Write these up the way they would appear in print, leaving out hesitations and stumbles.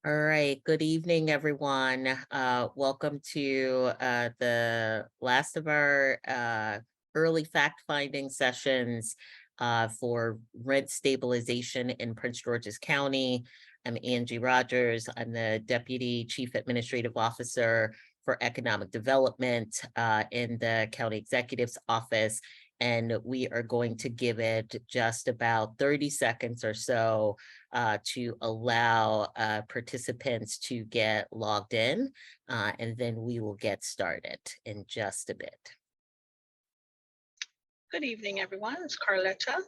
All right, good evening, everyone. Welcome to the last of our early fact-finding sessions for rent stabilization in Prince George's County. I'm Angie Rogers. I'm the Deputy Chief Administrative Officer for Economic Development in the County Executive's Office. And we are going to give it just about 30 seconds or so to allow participants to get logged in, and then we will get started in just a bit. Good evening, everyone. It's Carletta.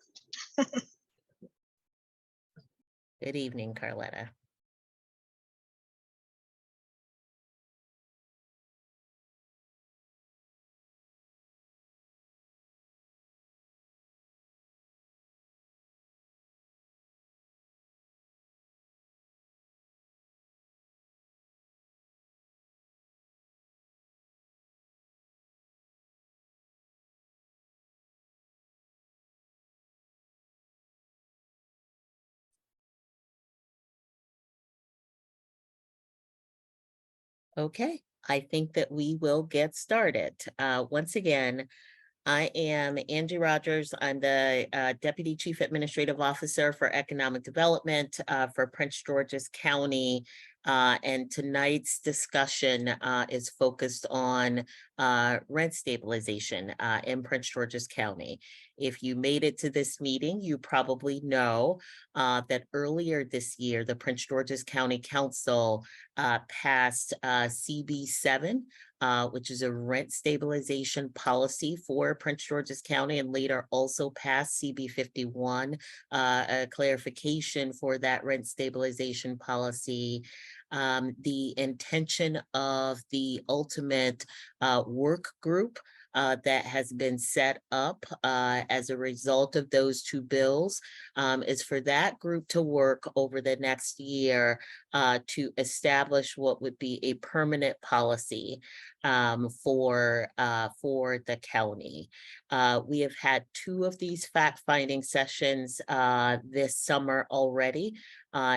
Good evening, Carletta. Okay, I think that we will get started. Once again, I am Angie Rogers. I'm the Deputy Chief Administrative Officer for Economic Development for Prince George's County. And tonight's discussion is focused on rent stabilization in Prince George's County. If you made it to this meeting, you probably know that earlier this year, the Prince George's County Council passed CB7, which is a rent stabilization policy for Prince George's County, and later also passed CB 51, a clarification for that rent stabilization policy. The intention of the ultimate work group that has been set up as a result of those two bills is for that group to work over the next year to establish what would be a permanent policy for the county. We have had two of these fact-finding sessions this summer already.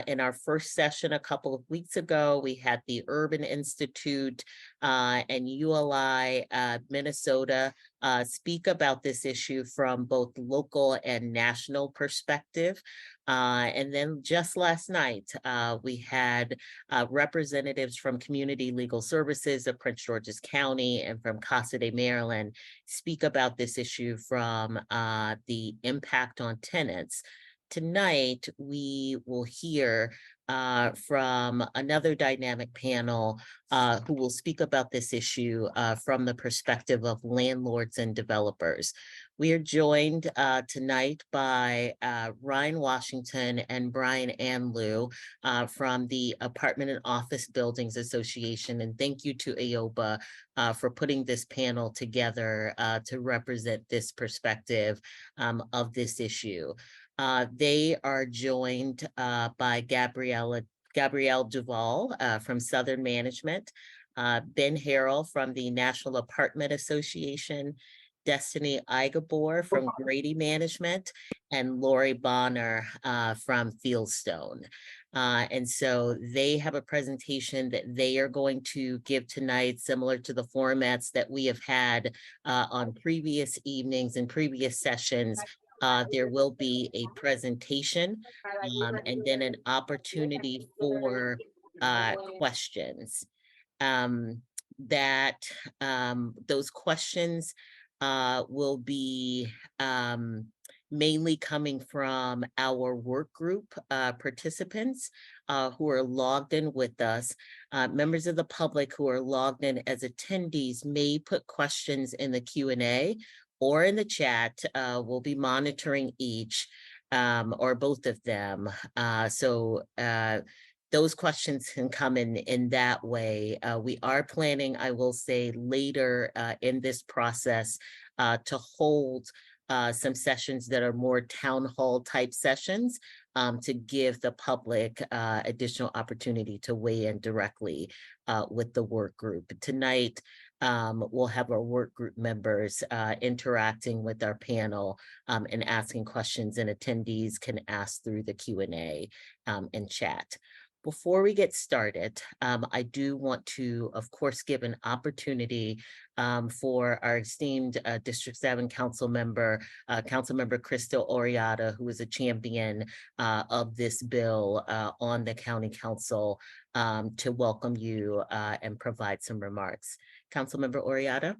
In our first session a couple of weeks ago, we had the Urban Institute and ULI Minnesota speak about this issue from both local and national perspective. And then just last night, we had representatives from Community Legal Services of Prince George's County and from Casa de Maryland speak about this issue from the impact on tenants. Tonight, we will hear from another dynamic panel who will speak about this issue from the perspective of landlords and developers. We are joined tonight by Ryan Washington and Brian Anlou from the Apartment and Office Buildings Association. And thank you to AOBA for putting this panel together to represent this perspective of this issue. They are joined by Gabrielle Duvall from Southern Management, Ben Harrell from the National Apartment Association, Destiny Igabor from Grady Management, and Lori Bonner from Fieldstone. And so they have a presentation that they are going to give tonight, similar to the formats that we have had on previous evenings and previous sessions. There will be a presentation and then an opportunity for questions. Those questions will be mainly coming from our work group participants who are logged in with us. Members of the public who are logged in as attendees may put questions in the Q&A or in the chat. We'll be monitoring each or both of them. So those questions can come in that way. We are planning, I will say, later in this process to hold some sessions that are more town hall type sessions to give the public additional opportunity to weigh in directly with the work group. Tonight, we'll have our work group members interacting with our panel and asking questions, and attendees can ask through the Q&A and chat. Before we get started, I do want to, of course, give an opportunity for our esteemed District 7 Council Member Crystal Oriata, who is a champion of this bill on the County Council, to welcome you and provide some remarks. Councilmember Oriata.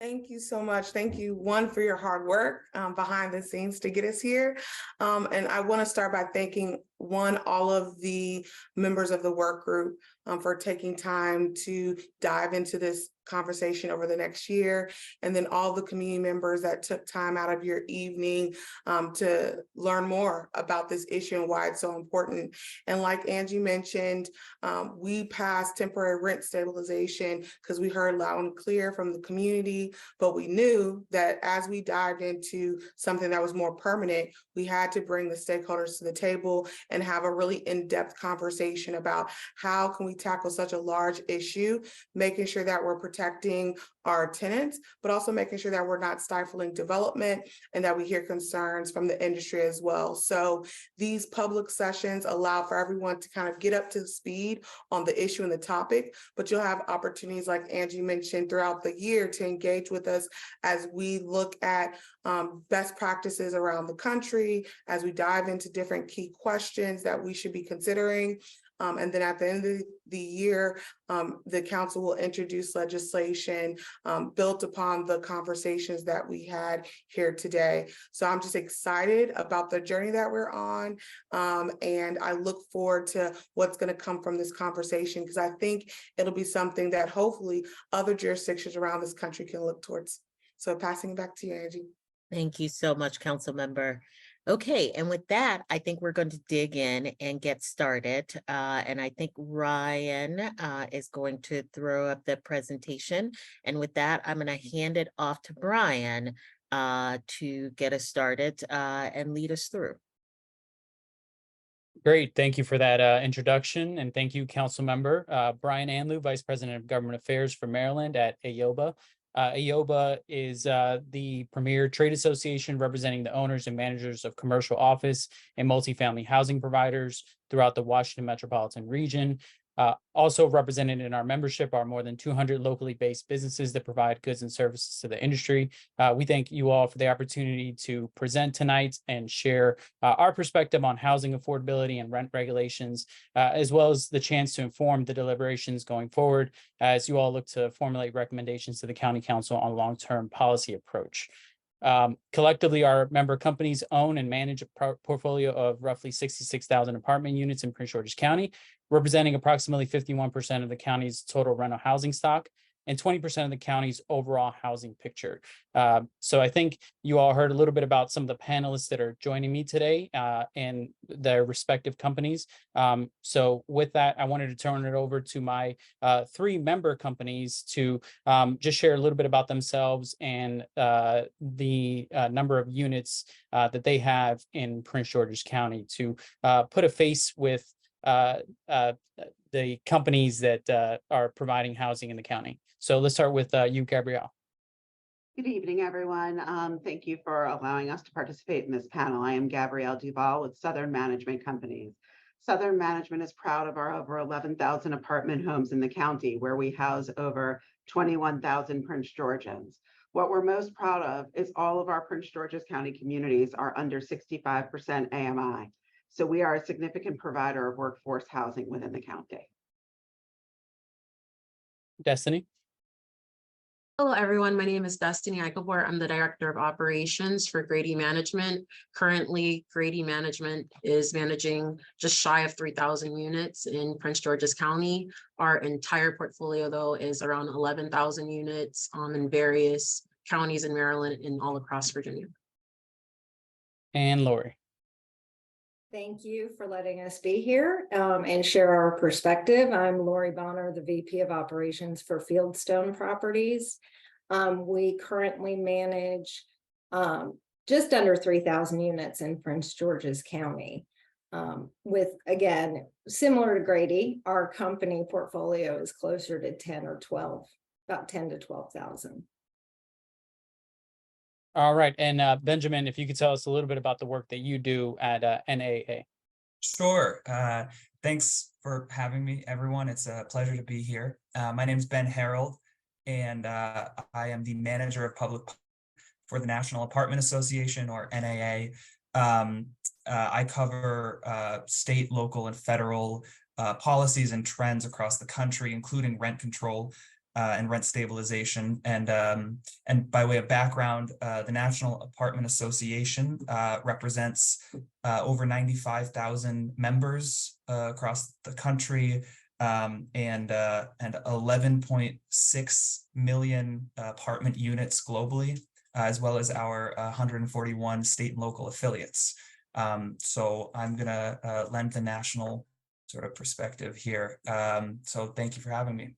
Thank you so much. Thank you, one, for your hard work behind the scenes to get us here. And I want to start by thanking, one, all of the members of the work group for taking time to dive into this conversation over the next year, and then all the community members that took time out of your evening to learn more about this issue and why it's so important. And like Angie mentioned, we passed temporary rent stabilization because we heard loud and clear from the community, but we knew that as we dived into something that was more permanent, we had to bring the stakeholders to the table and have a really in-depth conversation about how can we tackle such a large issue, making sure that we're protecting our tenants, but also making sure that we're not stifling development and that we hear concerns from the industry as well. So these public sessions allow for everyone to kind of get up to speed on the issue and the topic, but you'll have opportunities, like Angie mentioned, throughout the year to engage with us as we look at best practices around the country, as we dive into different key questions that we should be considering. And then at the end of the year, the council will introduce legislation built upon the conversations that we had here today. So I'm just excited about the journey that we're on. And I look forward to what's going to come from this conversation, because I think it'll be something that hopefully other jurisdictions around this country can look towards. So passing it back to you, Angie. Thank you so much, Council Member. Okay, and with that, I think we're going to dig in and get started. And I think Ryan is going to throw up the presentation. And with that, I'm going to hand it off to Brian to get us started and lead us through. Great. Thank you for that introduction. And thank you, Council Member Brian Anlou, Vice President of Government Affairs for Maryland at AYOBA. AYOBA is the premier trade association representing the owners and managers of commercial office and multifamily housing providers throughout the Washington metropolitan region. Also represented in our membership are more than 200 locally based businesses that provide goods and services to the industry. We thank you all for the opportunity to present tonight and share our perspective on housing affordability and rent regulations, as well as the chance to inform the deliberations going forward as you all look to formulate recommendations to the County Council on long-term policy approach. Collectively, our member companies own and manage a portfolio of roughly 66,000 apartment units in Prince George's County, representing approximately 51% of the county's total rental housing stock and 20% of the county's overall housing picture. So I think you all heard a little bit about some of the panelists that are joining me today and their respective companies. So with that, I wanted to turn it over to my three member companies to just share a little bit about themselves and the number of units that they have in Prince George's County to put a face with the companies that are providing housing in the county. So let's start with you, Gabrielle. Good evening, everyone. Thank you for allowing us to participate in this panel. I am Gabrielle Duval with Southern Management Companies. Southern Management is proud of our over 11,000 apartment homes in the county, where we house over 21,000 Prince Georgians. What we're most proud of is all of our Prince George's County communities are under 65% AMI. So we are a significant provider of workforce housing within the county. Destiny. Hello, everyone. My name is Destiny Eichelbort. I'm the Director of Operations for Grady Management. Currently, Grady Management is managing just shy of 3,000 units in Prince George's County. Our entire portfolio, though, is around 11,000 units in various counties in Maryland and all across Virginia. And Lori. Thank you for letting us be here and share our perspective. I'm Lori Bonner, the VP of Operations for Fieldstone Properties. We currently manage just under 3,000 units in Prince George's County. With, again, similar to Grady, our company portfolio is closer to 10 or 12, about 10 to 12,000. All right. And Benjamin, if you could tell us a little bit about the work that you do at NAA. Sure. Thanks for having me, everyone. It's a pleasure to be here. My name is Ben Harold, and I am the manager of public for the National Apartment Association, or NAA. I cover state, local, and federal policies and trends across the country, including rent control and rent stabilization. And by way of background, the National Apartment Association represents over 95,000 members across the country, and 11.6 million apartment units globally, as well as our 141 state and local affiliates. So I'm gonna lend the national sort of perspective here. So thank you for having me.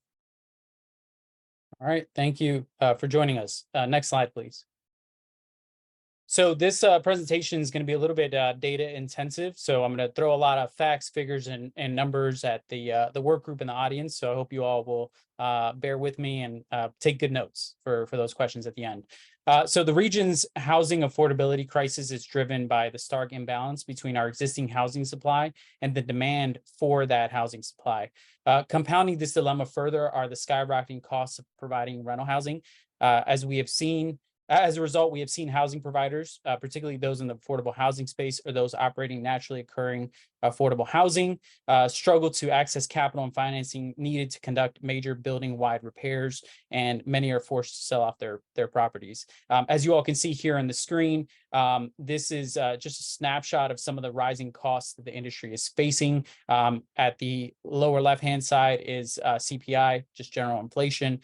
All right, thank you for joining us. Next slide, please. So this presentation is going to be a little bit data intensive. So I'm going to throw a lot of facts, figures, and numbers at the work group in the audience. So I hope you all will bear with me and take good notes for those questions at the end. So the region's housing affordability crisis is driven by the stark imbalance between our existing housing supply and the demand for that housing supply. Compounding this dilemma further are the skyrocketing costs of providing rental housing. As we have seen, as a result, we have seen housing providers, particularly those in the affordable housing space or those operating naturally occurring affordable housing, struggle to access capital and financing needed to conduct major building-wide repairs, and many are forced to sell off their properties. As you all can see here on the screen, this is just a snapshot of some of the rising costs that the industry is facing. At the lower left-hand side is CPI, just general inflation,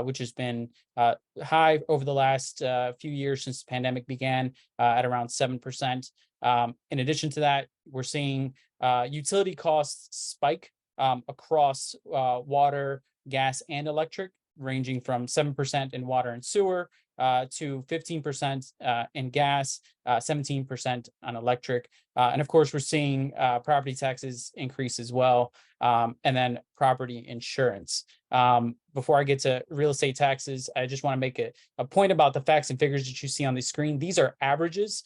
which has been high over the last few years since the pandemic began, at around 7%. In addition to that, we're seeing utility costs spike across water, gas, and electric, ranging from 7% in water and sewer to 15% in gas, 17% on electric. And of course, we're seeing property taxes increase as well, and then property insurance. Before I get to real estate taxes, I just want to make a point about the facts and figures that you see on the screen. These are averages,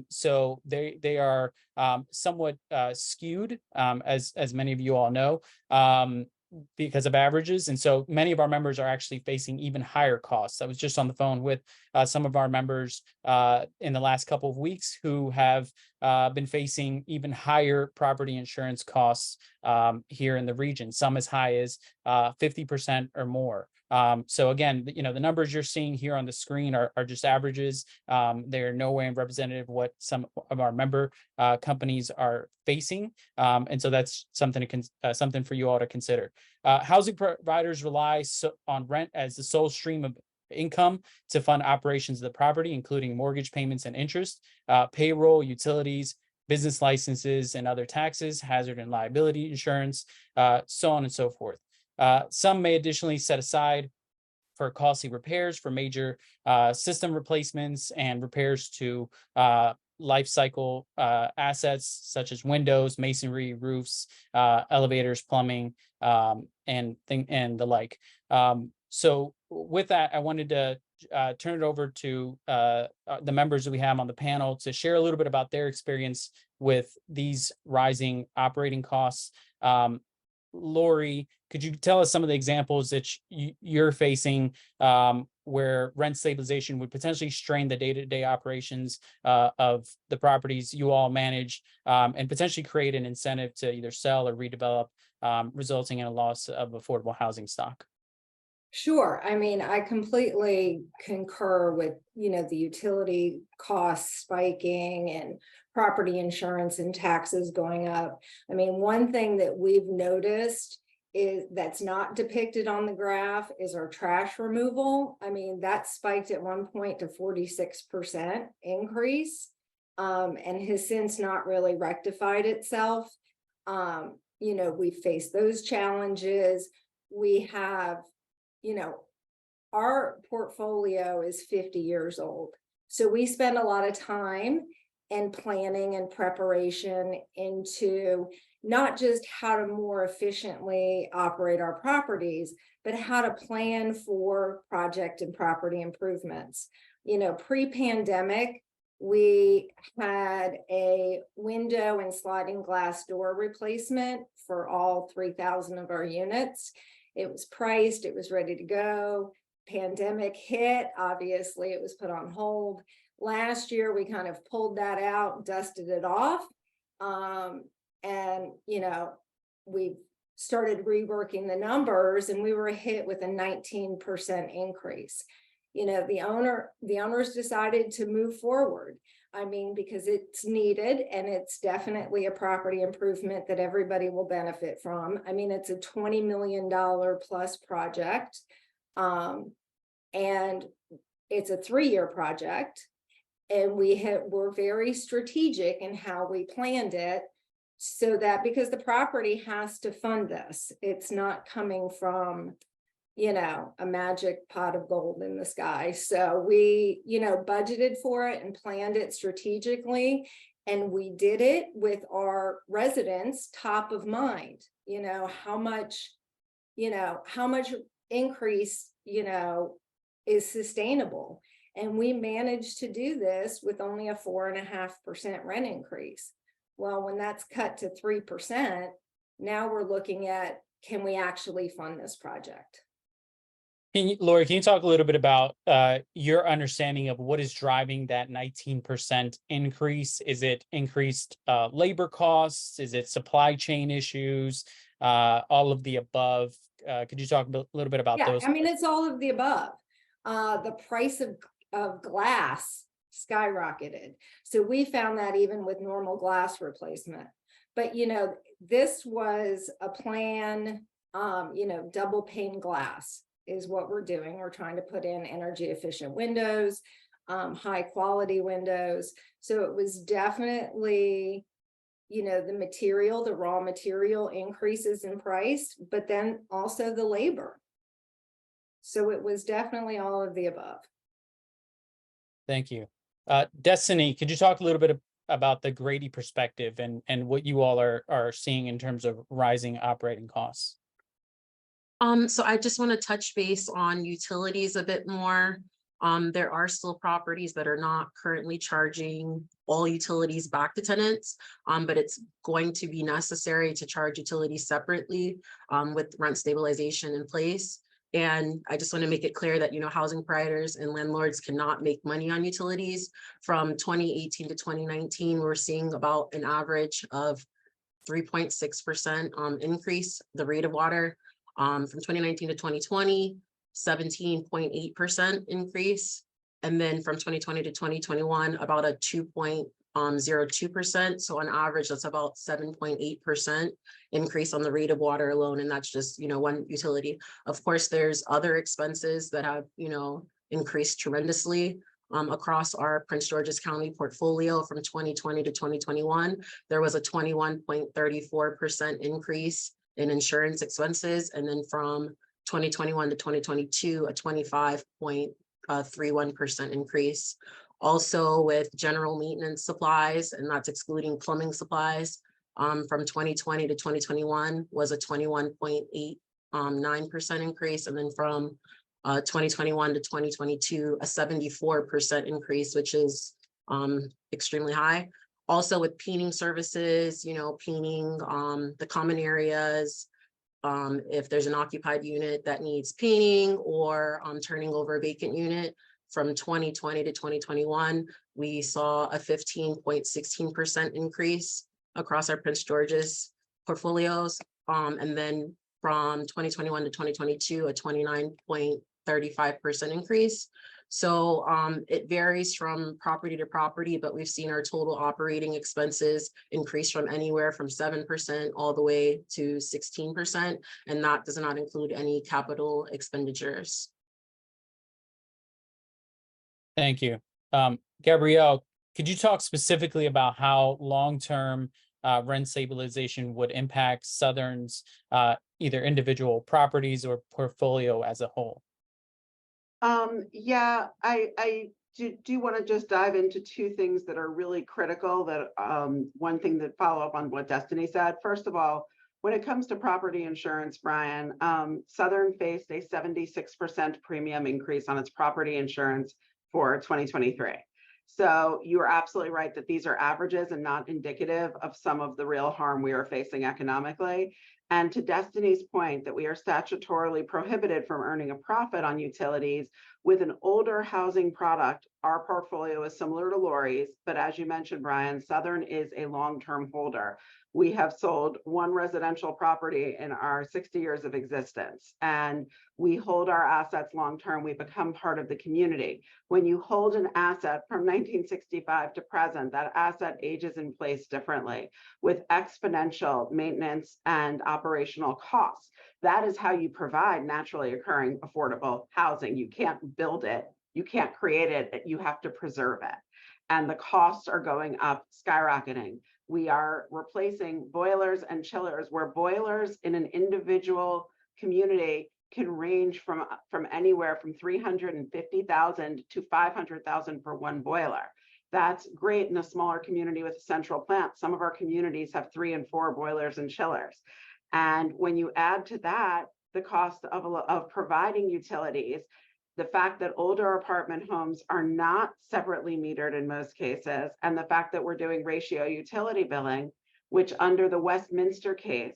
so they are somewhat skewed, as many of you all know, because of averages. And so many of our members are actually facing even higher costs. I was just on the phone with some of our members in the last couple of weeks who have been facing even higher property insurance costs here in the region, some as high as 50% or more. So again, the numbers you're seeing here on the screen are just averages. They're no way representative of what some of our member companies are facing. And so that's something for you all to consider. Housing providers rely on rent as the sole stream of income to fund operations of the property, including mortgage payments and interest, payroll, utilities, business licenses, and other taxes, hazard and liability insurance, so on and so forth. Some may additionally set aside for costly repairs for major system replacements and repairs to life cycle assets such as windows, masonry, roofs, elevators, plumbing, and the like. So with that, I wanted to turn it over to the members that we have on the panel to share a little bit about their experience with these rising operating costs. Lori, could you tell us some of the examples that you're facing where rent stabilization would potentially strain the day-to-day operations of the properties you all manage, and potentially create an incentive to either sell or redevelop, resulting in a loss of affordable housing stock? Sure. I mean, I completely concur with, the utility costs spiking and property insurance and taxes going up. I mean, one thing that we've noticed is that's not depicted on the graph is our trash removal. I mean, that spiked at one point to 46% increase, and has since not really rectified itself. We face those challenges. We have, our portfolio is 50 years old. So we spend a lot of time and planning and preparation into not just how to more efficiently operate our properties, but how to plan for project and property improvements. Pre-pandemic, We had a window and sliding glass door replacement for all 3,000 of our units. It was priced, it was ready to go. Pandemic hit, obviously it was put on hold. Last year, we kind of pulled that out, dusted it off. And, you know, we started reworking the numbers and we were hit with a 19% increase. You know, the owners decided to move forward. I mean, because it's needed and it's definitely a property improvement that everybody will benefit from. I mean, it's a $20 million plus project. And it's a 3-year project. And we're very strategic in how we planned it, so that because the property has to fund this, it's not coming from, you know, a magic pot of gold in the sky. So we, you know, budgeted for it and planned it strategically. And we did it with our residents top of mind. You know, how much increase, you know, is sustainable. And we managed to do this with only a 4.5% rent increase. Well, when that's cut to 3%, now we're looking at, can we actually fund this project? Lori, can you talk a little bit about your understanding of what is driving that 19% increase? Is it increased labor costs? Is it supply chain issues? All of the above? Could you talk a little bit about Yeah, those? I mean, it's all of the above. The price of glass skyrocketed. So we found that even with normal glass replacement. But, you know, this was a plan, you know, double pane glass is what we're doing. We're trying to put in energy efficient windows, high quality windows. So it was definitely, you know, the raw material increases in price, but then also the labor. So it was definitely all of the above. Thank you. Destiny, could you talk a little bit about the Grady perspective and what you all are seeing in terms of rising operating costs? So I just want to touch base on utilities a bit more. There are still properties that are not currently charging all utilities back to tenants, but it's going to be necessary to charge utilities separately with rent stabilization in place. And I just want to make it clear that, you know, housing providers and landlords cannot make money on utilities. From 2018 to 2019, we're seeing about an average of 3.6% increase the rate of water. From 2019 to 2020, 17.8% increase. And then from 2020 to 2021, about a 2.02%. So on average, that's about 7.8% increase on the rate of water alone. And that's just, you know, one utility. Of course, there's other expenses that have, you know, increased tremendously across our Prince George's County portfolio from 2020 to 2021. There was a 21.34% increase in insurance expenses. And then from 2021 to 2022, a 25.31% increase. Also with general maintenance supplies, and that's excluding plumbing supplies, from 2020 to 2021 was a 21.89% increase. And then from 2021 to 2022, a 74% increase, which is extremely high. Also with painting services, you know, painting the common areas, if there's an occupied unit that needs painting or turning over a vacant unit. From 2020 to 2021, we saw a 15.16% increase across our Prince George's portfolios. And then from 2021 to 2022, a 29.35% increase. So it varies from property to property, but we've seen our total operating expenses increase from anywhere from 7% all the way to 16%. And that does not include any capital expenditures. Thank you. Gabrielle, could you talk specifically about how long-term rent stabilization would impact Southern's either individual properties or portfolio as a whole? Yeah, I do want to just dive into two things that are really critical. That one thing that follow up on what Destiny said. First of all, when it comes to property insurance, Brian, Southern faced a 76% premium increase on its property insurance for 2023. So you are absolutely right that these are averages and not indicative of some of the real harm we are facing economically. And to Destiny's point that we are statutorily prohibited from earning a profit on utilities with an older housing product, our portfolio is similar to Lori's, but as you mentioned, Brian, Southern is a long-term holder. We have sold one residential property in our 60 years of existence, and we hold our assets long-term. We become part of the community. When you hold an asset from 1965 to present, that asset ages in place differently with exponential maintenance and operational costs. That is how you provide naturally occurring affordable housing. You can't build it, you can't create it, you have to preserve it. And the costs are going up, skyrocketing. We are replacing boilers and chillers, where boilers in an individual community can range from anywhere from 350,000 to 500,000 for one boiler. That's great in a smaller community with a central plant. Some of our communities have 3 and 4 boilers and chillers. And when you add to that the cost of providing utilities, the fact that older apartment homes are not separately metered in most cases, and the fact that we're doing ratio utility billing, which under the Westminster case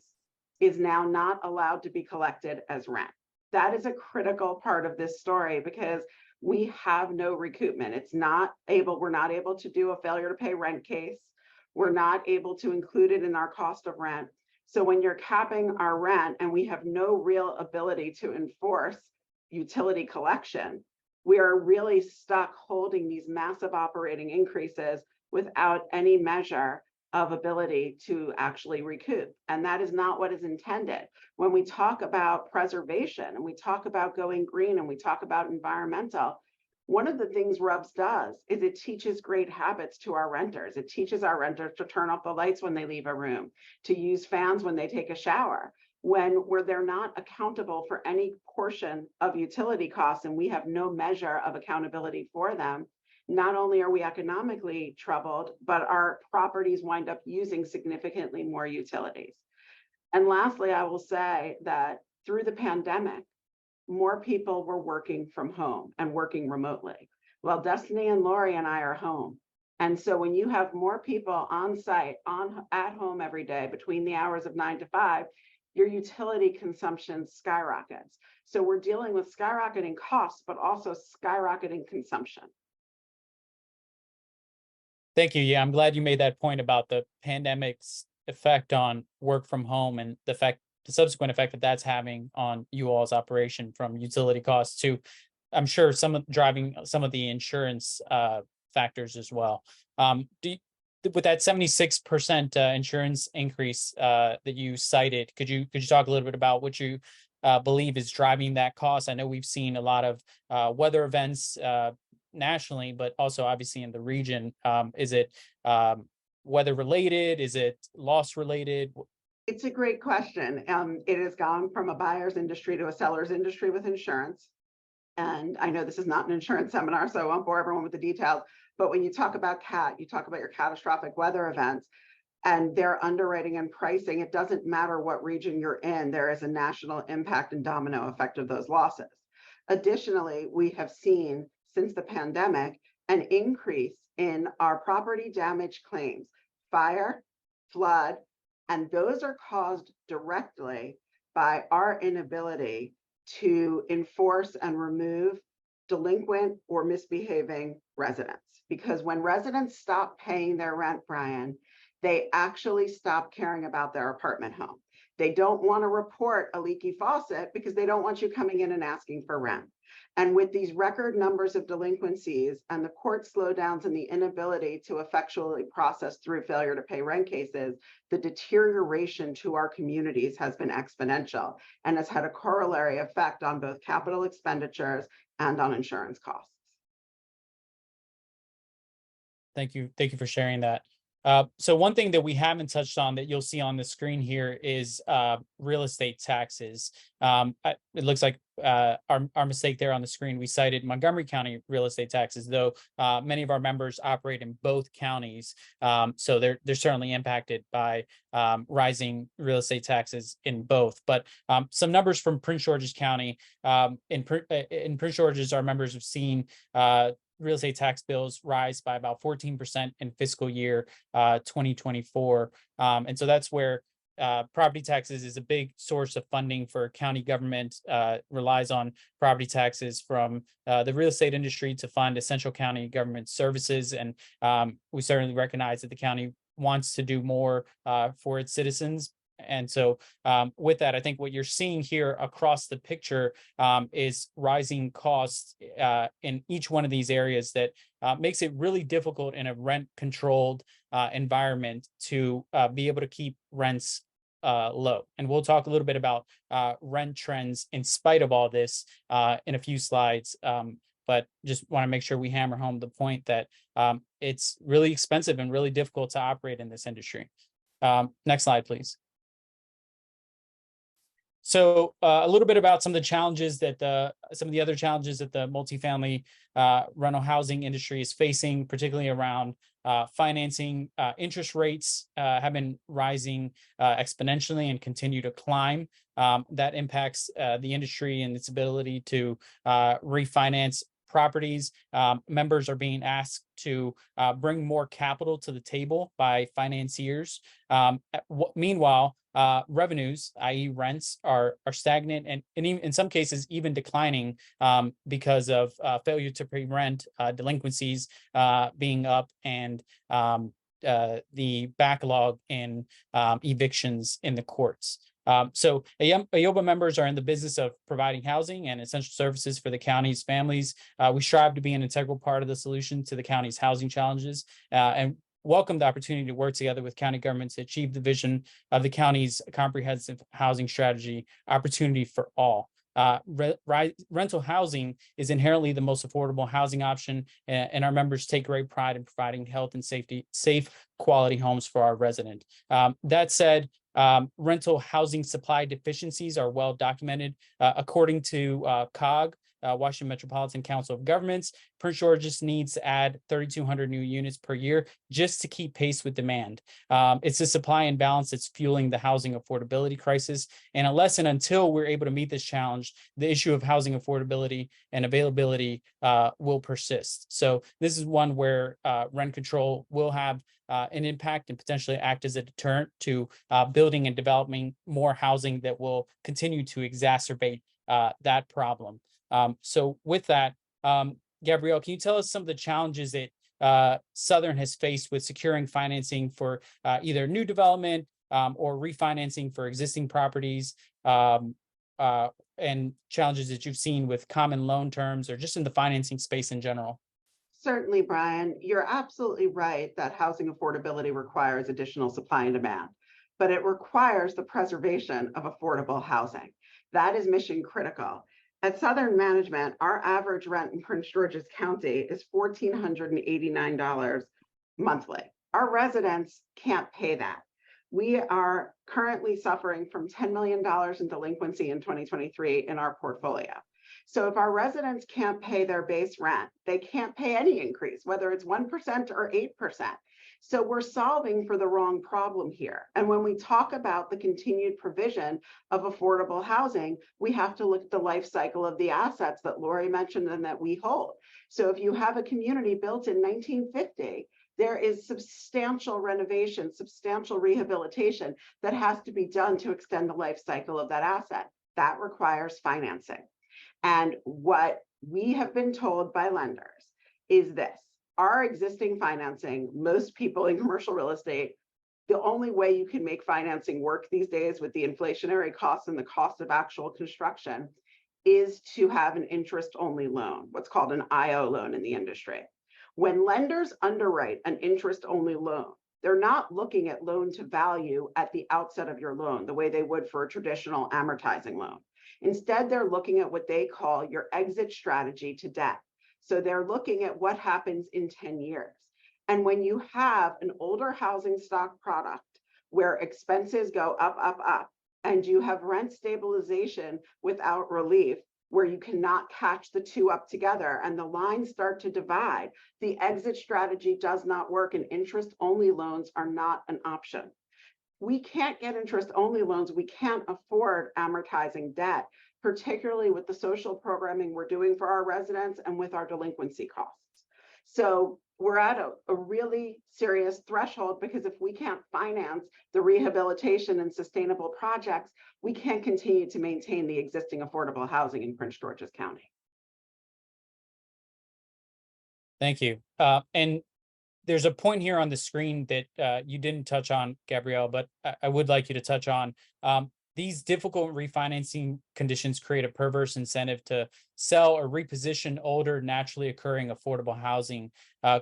is now not allowed to be collected as rent. That is a critical part of this story because we have no recoupment. We're not able to do a failure to pay rent case. We're not able to include it in our cost of rent. So when you're capping our rent and we have no real ability to enforce utility collection, we are really stuck holding these massive operating increases without any measure of ability to actually recoup. And that is not what is intended. When we talk about preservation and we talk about going green and we talk about environmental, one of the things RUBS does is it teaches great habits to our renters. It teaches our renters to turn off the lights when they leave a room, to use fans when they take a shower, where they're not accountable for any portion of utility costs and we have no measure of accountability for them. Not only are we economically troubled, but our properties wind up using significantly more utilities. And lastly, I will say that through the pandemic, more people were working from home and working remotely. Well, Destiny and Lori and I are home. And so when you have more people on site, at home every day between the hours of 9 to 5, your utility consumption skyrockets. So we're dealing with skyrocketing costs, but also skyrocketing consumption. Thank you. Yeah, I'm glad you made that point about the pandemic's effect on work from home and the subsequent effect that that's having on you all's operation, from utility costs to, I'm sure, driving some of the insurance factors as well. With that 76% insurance increase that you cited, could you talk a little bit about what you believe is driving that cost? I know we've seen a lot of weather events nationally, but also obviously in the region. Is it weather related? Is it loss related? It's a great question. It has gone from a buyer's industry to a seller's industry with insurance. And I know this is not an insurance seminar, so I won't bore everyone with the details. But when you talk about you talk about your catastrophic weather events and their underwriting and pricing, it doesn't matter what region you're in, there is a national impact and domino effect of those losses. Additionally, we have seen since the pandemic an increase in our property damage claims, fire, flood, and those are caused directly by our inability to enforce and remove delinquent or misbehaving residents. Because when residents stop paying their rent, Brian, they actually stop caring about their apartment home. They don't want to report a leaky faucet because they don't want you coming in and asking for rent. And with these record numbers of delinquencies and the court slowdowns and the inability to effectually process through failure to pay rent cases, the deterioration to our communities has been exponential and has had a corollary effect on both capital expenditures and on insurance costs. Thank you. Thank you for sharing that. So one thing that we haven't touched on that you'll see on the screen here is real estate taxes. It looks like our mistake there on the screen. We cited Montgomery County real estate taxes, though many of our members operate in both counties. So they're certainly impacted by rising real estate taxes in both. But some numbers from Prince George's County. In Prince George's, our members have seen real estate tax bills rise by about 14% in fiscal year 2024. And so that's where property taxes is a big source of funding for county government, relies on property taxes from the real estate industry to fund essential county government services. And we certainly recognize that the county wants to do more for its citizens. And so with that, I think what you're seeing here across the picture is rising costs in each one of these areas that makes it really difficult in a rent controlled environment to be able to keep rents low. And we'll talk a little bit about rent trends in spite of all this in a few slides. But just want to make sure we hammer home the point that it's really expensive and really difficult to operate in this industry. Next slide, please. So a little bit about some of the challenges that some of the other challenges that the multifamily rental housing industry is facing, particularly around financing. Interest rates have been rising exponentially and continue to climb. That impacts the industry and its ability to refinance properties. Members are being asked to bring more capital to the table by financiers. Meanwhile, revenues, i.e. rents, are stagnant and even in some cases even declining because of failure to pay rent, delinquencies being up, and the backlog in evictions in the courts. So AYOBA members are in the business of providing housing and essential services for the county's families. We strive to be an integral part of the solution to the county's housing challenges, and welcome the opportunity to work together with county governments to achieve the vision of the county's comprehensive housing strategy, opportunity for all. Rental housing is inherently the most affordable housing option, and our members take great pride in providing health and safe, quality homes for our residents. That said, rental housing supply deficiencies are well documented. According to COG, Washington Metropolitan Council of Governments, Prince George's needs to add 3,200 new units per year just to keep pace with demand. It's the supply imbalance that's fueling the housing affordability crisis. And unless and until we're able to meet this challenge, the issue of housing affordability and availability will persist. So this is one where rent control will have an impact and potentially act as a deterrent to building and developing more housing that will continue to exacerbate that problem. So with that, Gabrielle, can you tell us some of the challenges that Southern has faced with securing financing for either new development or refinancing for existing properties, and challenges that you've seen with common loan terms or just in the financing space in general? Certainly, Brian, you're absolutely right that housing affordability requires additional supply and demand, but it requires the preservation of affordable housing. That is mission critical. At Southern Management, our average rent in Prince George's County is $1,489 monthly. Our residents can't pay that. We are currently suffering from $10 million in delinquency in 2023 in our portfolio. So if our residents can't pay their base rent, they can't pay any increase, whether it's 1% or 8%. So we're solving for the wrong problem here. And when we talk about the continued provision of affordable housing, we have to look at the life cycle of the assets that Lori mentioned and that we hold. So if you have a community built in 1950, there is substantial renovation, substantial rehabilitation that has to be done to extend the life cycle of that asset. That requires financing. And what we have been told by lenders is this: our existing financing, most people in commercial real estate, the only way you can make financing work these days with the inflationary costs and the cost of actual construction is to have an interest-only loan, what's called an IO loan in the industry. When lenders underwrite an interest-only loan, they're not looking at loan to value at the outset of your loan the way they would for a traditional amortizing loan. Instead, they're looking at what they call your exit strategy to debt. So they're looking at what happens in 10 years. And when you have an older housing stock product where expenses go up, up, up, and you have rent stabilization without relief, where you cannot catch the two up together and the lines start to divide, the exit strategy does not work, and interest-only loans are not an option. We can't get interest-only loans. We can't afford amortizing debt, particularly with the social programming we're doing for our residents and with our delinquency costs. So we're at a really serious threshold, because if we can't finance the rehabilitation and sustainable projects, we can't continue to maintain the existing affordable housing in Prince George's County. Thank you. And there's a point here on the screen that you didn't touch on, Gabrielle, but I would like you to touch on. These difficult refinancing conditions create a perverse incentive to sell or reposition older, naturally occurring affordable housing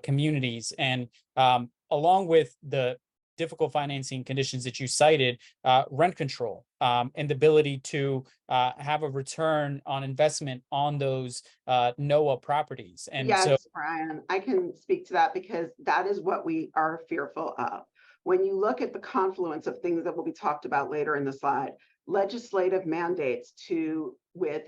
communities. And along with the difficult financing conditions that you cited, rent control and the ability to have a return on investment on those NOAA properties. And yes, so, Brian, I can speak to that, because that is what we are fearful of. When you look at the confluence of things that will be talked about later in the slide, legislative mandates with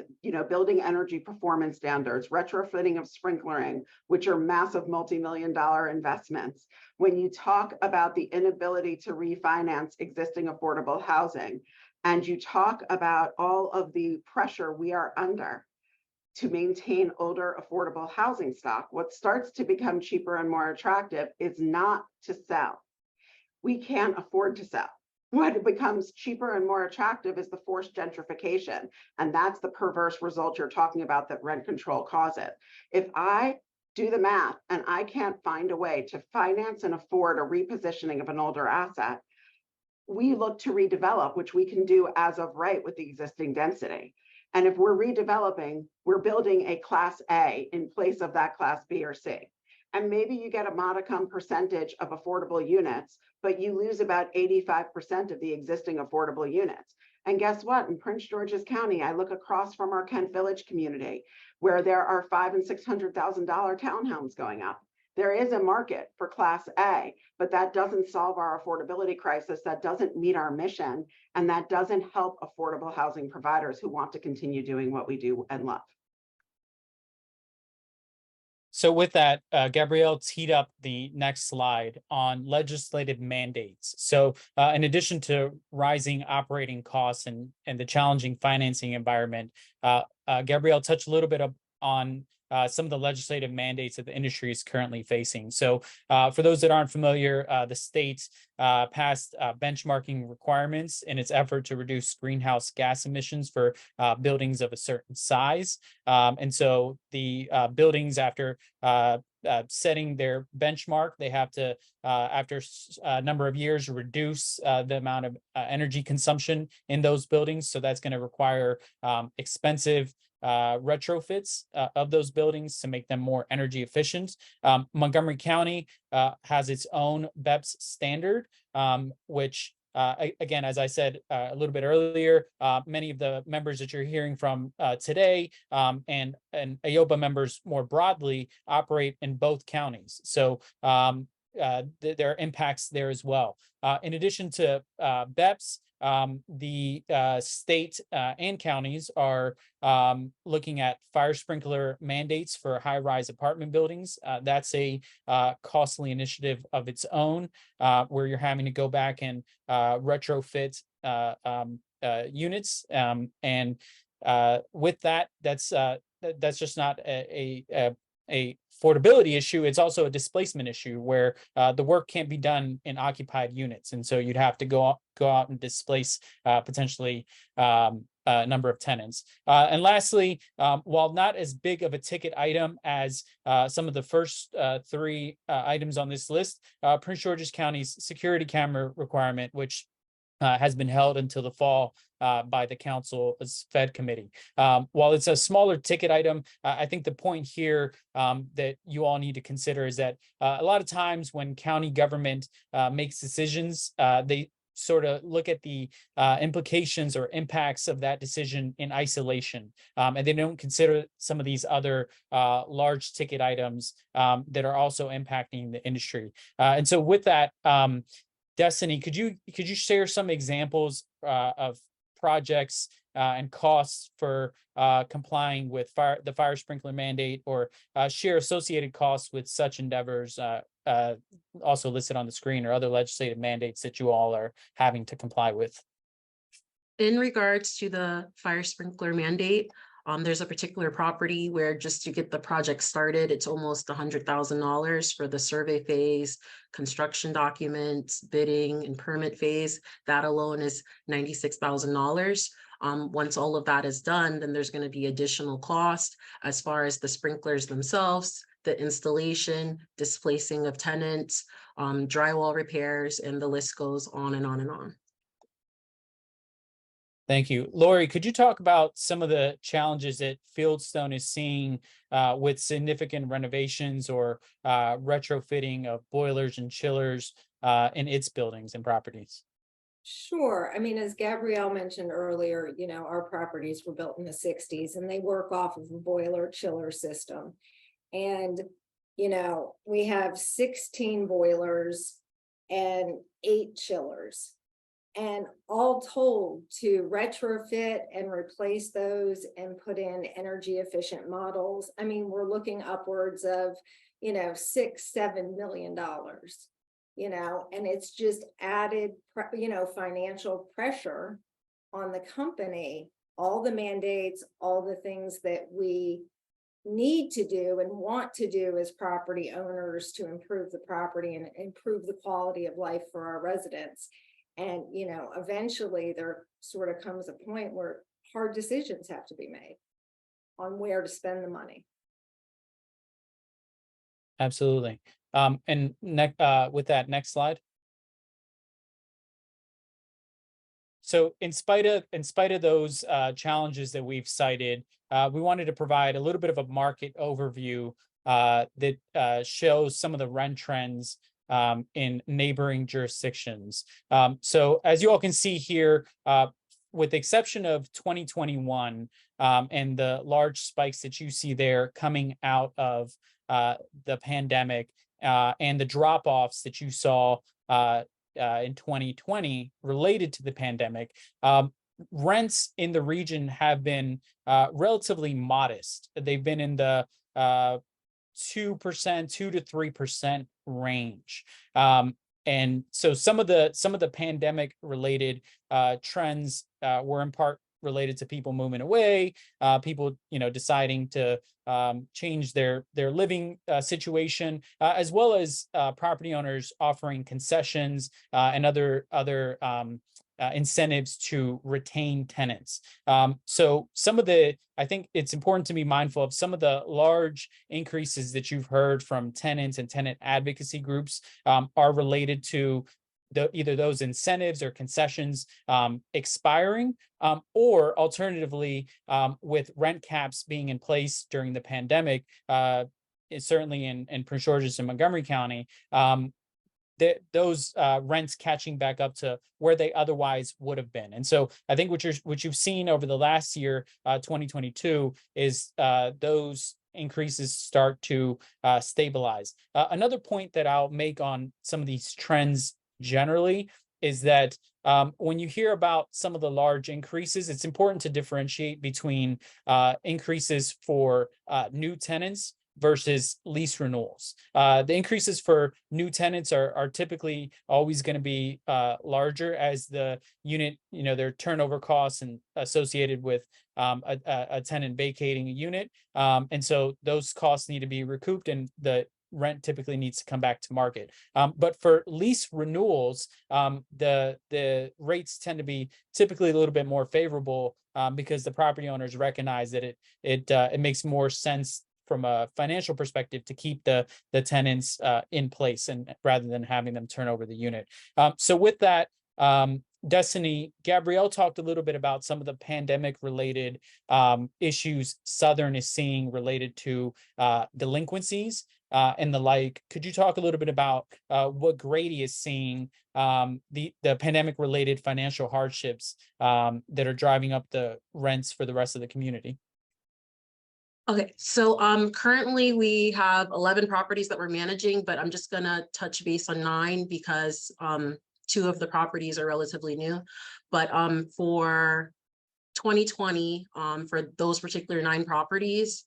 building energy performance standards, retrofitting of sprinklering, which are massive multi-million-dollar investments. When you talk about the inability to refinance existing affordable housing, and you talk about all of the pressure we are under to maintain older affordable housing stock, what starts to become cheaper and more attractive is not to sell. We can't afford to sell. What becomes cheaper and more attractive is the forced gentrification. And that's the perverse result you're talking about that rent control causes. If I do the math and I can't find a way to finance and afford a repositioning of an older asset, we look to redevelop, which we can do as of right with the existing density. And if we're redeveloping, we're building a class A in place of that class B or C. And maybe you get a modicum percentage of affordable units, but you lose about 85% of the existing affordable units. And guess what? In Prince George's County, I look across from our Kent Village community, where there are $500,000 and $600,000 townhomes going up. There is a market for class A, but that doesn't solve our affordability crisis. That doesn't meet our mission. And that doesn't help affordable housing providers who want to continue doing what we do and love. So with that, Gabrielle teed up the next slide on legislative mandates. So in addition to rising operating costs and the challenging financing environment, Gabrielle touched a little bit on some of the legislative mandates that the industry is currently facing. So for those that aren't familiar, the state passed benchmarking requirements in its effort to reduce greenhouse gas emissions for buildings of a certain size. And so the buildings, after setting their benchmark, they have to, after a number of years, reduce the amount of energy consumption in those buildings. So that's going to require expensive retrofits of those buildings to make them more energy efficient. Montgomery County has its own BEPS standard, which again, as I said a little bit earlier, many of the members that you're hearing from today and AYOBA members more broadly operate in both counties. So there are impacts there as well. In addition to BEPS, the state and counties are looking at fire sprinkler mandates for high-rise apartment buildings. That's a costly initiative of its own, where you're having to go back and retrofit units. And with that, that's just not a affordability issue. It's also a displacement issue where the work can't be done in occupied units, and so you'd have to go out and displace potentially a number of tenants. And lastly, while not as big of a ticket item as some of the first three items on this list, Prince George's County's security camera requirement, which has been held until the fall by the council's Fed committee. While it's a smaller ticket item, I think the point here that you all need to consider is that a lot of times when county government makes decisions, they sort of look at the implications or impacts of that decision in isolation, and they don't consider some of these other large ticket items that are also impacting the industry. And so with that, Destiny, could you share some examples of projects and costs for complying with the fire sprinkler mandate, or share associated costs with such endeavors also listed on the screen, or other legislative mandates that you all are having to comply with? In regards to the fire sprinkler mandate, There's a particular property where just to get the project started, it's almost $100,000 for the survey phase, construction documents, bidding and permit phase. That alone is $96,000. Once all of that is done, then there's going to be additional cost as far as the sprinklers themselves, the installation, displacing of tenants, drywall repairs, and the list goes on and on and on. Thank you. Lori, could you talk about some of the challenges that Fieldstone is seeing with significant renovations or retrofitting of boilers and chillers in its buildings and properties? Sure. I mean, as Gabrielle mentioned earlier, our properties were built in the 60s and they work off of a boiler chiller system. And, we have 16 boilers and 8 chillers. And all told, to retrofit and replace those and put in energy efficient models, I mean, we're looking upwards of, $6-7 million. And it's just added, financial pressure on the company, all the mandates, all the things that we need to do and want to do as property owners to improve the property and improve the quality of life for our residents. And, eventually there sort of comes a point where hard decisions have to be made on where to spend the money. Absolutely. And with that, next slide. So in spite of those challenges that we've cited, we wanted to provide a little bit of a market overview that shows some of the rent trends in neighboring jurisdictions. So as you all can see here, with the exception of 2021 and the large spikes that you see there coming out of the pandemic and the drop-offs that you saw in 2020 related to the pandemic, rents in the region have been relatively modest. They've been in the 2%, 2 to 3% range. And so some of the pandemic related trends were in part related to people moving away, people deciding to change their living situation, as well as property owners offering concessions and other incentives to retain tenants. So I think it's important to be mindful of some of the large increases that you've heard from tenants and tenant advocacy groups are related to either those incentives or concessions expiring, or alternatively, with rent caps being in place during the pandemic, certainly in Prince George's and Montgomery County, those rents catching back up to where they otherwise would have been. And so I think what you've seen over the last year, 2022, is those increases start to stabilize. Another point that I'll make on some of these trends generally is that when you hear about some of the large increases, it's important to differentiate between increases for new tenants versus lease renewals. The increases for new tenants are typically always going to be larger as the unit, their turnover costs and associated with a tenant vacating a unit. And so those costs need to be recouped and the rent typically needs to come back to market. But for lease renewals, the rates tend to be typically a little bit more favorable because the property owners recognize that it makes more sense from a financial perspective to keep the tenants in place and rather than having them turn over the unit. So with that, Destiny, Gabrielle talked a little bit about some of the pandemic related issues Southern is seeing related to delinquencies and the like. Could you talk a little bit about what Grady is seeing, the pandemic related financial hardships that are driving up the rents for the rest of the community? Okay, so currently we have 11 properties that we're managing, but I'm just gonna touch base on 9 because 2 of the properties are relatively new. But for 2020, for those particular 9 properties,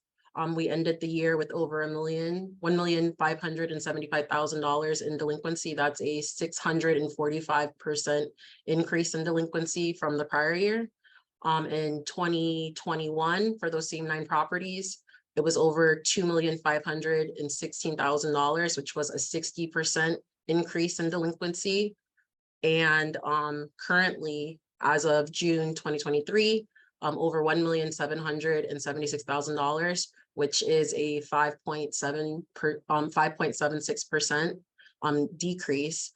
we ended the year with over $1,575,000 in delinquency. That's a 645% increase in delinquency from the prior year. In 2021, for those same 9 properties, it was over $2,516,000, which was a 60% increase in delinquency. And currently, as of June 2023, over $1,776,000, which is a 5.76% decrease.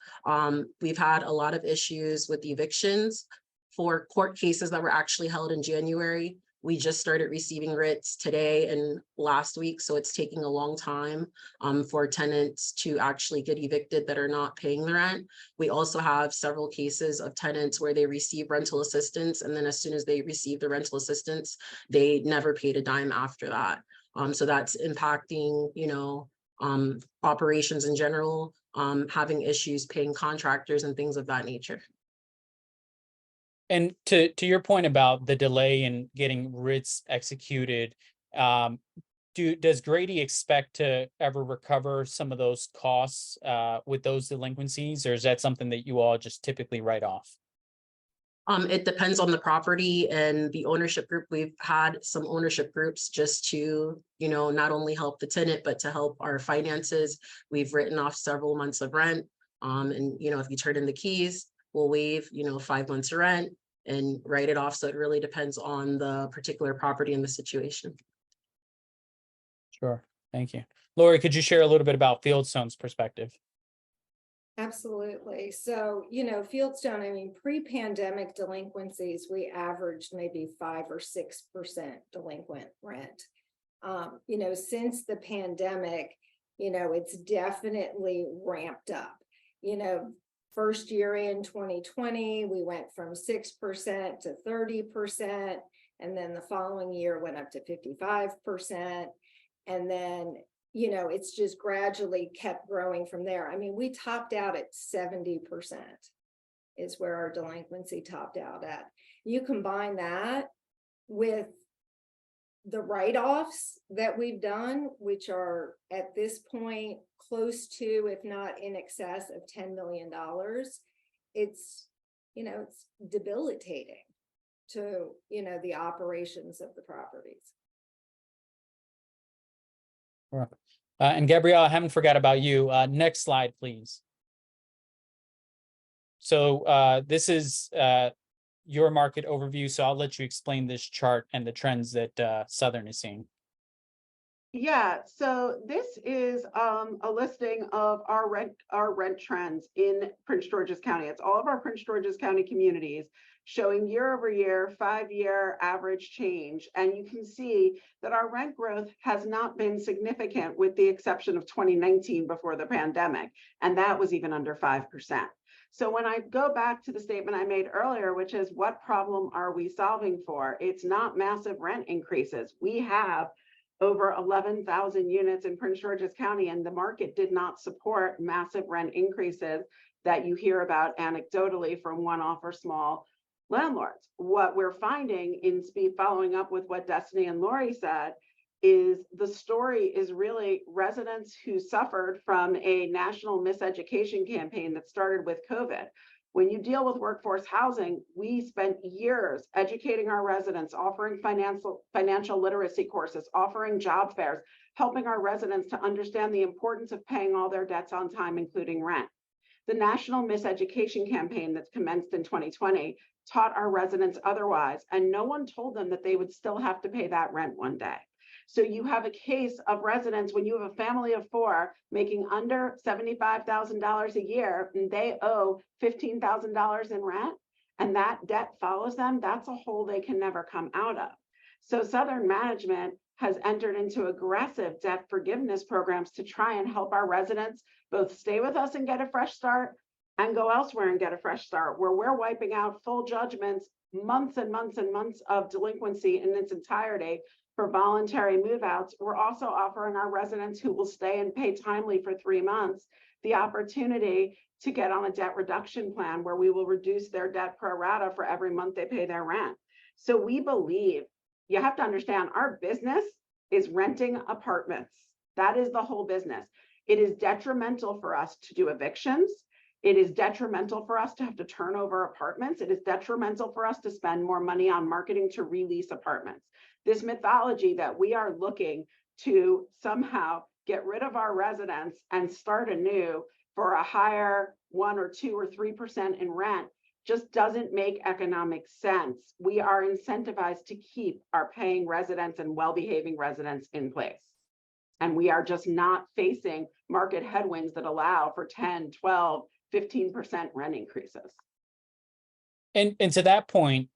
We've had a lot of issues with evictions for court cases that were actually held in January. We just started receiving writs today and last week, so it's taking a long time for tenants to actually get evicted that are not paying the rent. We also have several cases of tenants where they receive rental assistance, and then as soon as they receive the rental assistance, they never paid a dime after that. So that's impacting, operations in general, having issues paying contractors and things of that nature. And to your point about the delay in getting writs executed, does Grady expect to ever recover some of those costs with those delinquencies, or is that something that you all just typically write off? It depends on the property and the ownership group. We've had some ownership groups just to, not only help the tenant, but to help our finances. We've written off several months of rent. And if you turn in the keys, we'll waive, 5 months of rent and write it off. So it really depends on the particular property and the situation. Sure. Thank you. Lori, could you share a little bit about Fieldstone's perspective? Absolutely. So, Fieldstone, pre-pandemic delinquencies, we averaged maybe 5 or 6% delinquent rent. Since the pandemic, it's definitely ramped up. First year in 2020, we went from 6% to 30%. And then the following year went up to 55%. And then, it's just gradually kept growing from there. We topped out at 70% is where our delinquency topped out at. You combine that with the write-offs that we've done, which are at this point close to, if not in excess of $10 million, it's debilitating to, the operations of the properties. Sure. And Gabrielle, I haven't forgot about you. Next slide, please. So this is your market overview. So I'll let you explain this chart and the trends that Southern is seeing. Yeah, so this is a listing of our rent trends in Prince George's County. It's all of our Prince George's County communities showing year over year, 5-year average change. And you can see that our rent growth has not been significant with the exception of 2019 before the pandemic. And that was even under 5%. So when I go back to the statement I made earlier, which is what problem are we solving for? It's not massive rent increases. We have over 11,000 units in Prince George's County, and the market did not support massive rent increases that you hear about anecdotally from one-off or small landlords. What we're finding in following up with what Destiny and Lori said is the story is really residents who suffered from a national miseducation campaign that started with COVID. When you deal with workforce housing, we spent years educating our residents, offering financial literacy courses, offering job fairs, helping our residents to understand the importance of paying all their debts on time, including rent. The national miseducation campaign that's commenced in 2020 taught our residents otherwise, and no one told them that they would still have to pay that rent one day. So you have a case of residents when you have a family of 4 making under $75,000 a year and they owe $15,000 in rent, and that debt follows them. That's a hole they can never come out of. So Southern Management has entered into aggressive debt forgiveness programs to try and help our residents both stay with us and get a fresh start and go elsewhere and get a fresh start, where we're wiping out full judgments, months and months and months of delinquency in its entirety. For voluntary move-outs, we're also offering our residents who will stay and pay timely for 3 months the opportunity to get on a debt reduction plan where we will reduce their debt pro rata for every month they pay their rent. So we believe, you have to understand, our business is renting apartments. That is the whole business. It is detrimental for us to do evictions. It is detrimental for us to have to turn over apartments. It is detrimental for us to spend more money on marketing to release apartments. This mythology that we are looking to somehow get rid of our residents and start anew for a higher 1 or 2 or 3% in rent just doesn't make economic sense. We are incentivized to keep our paying residents and well-behaving residents in place. And we are just not facing market headwinds that allow for 10, 12, 15% rent increases. And to that point,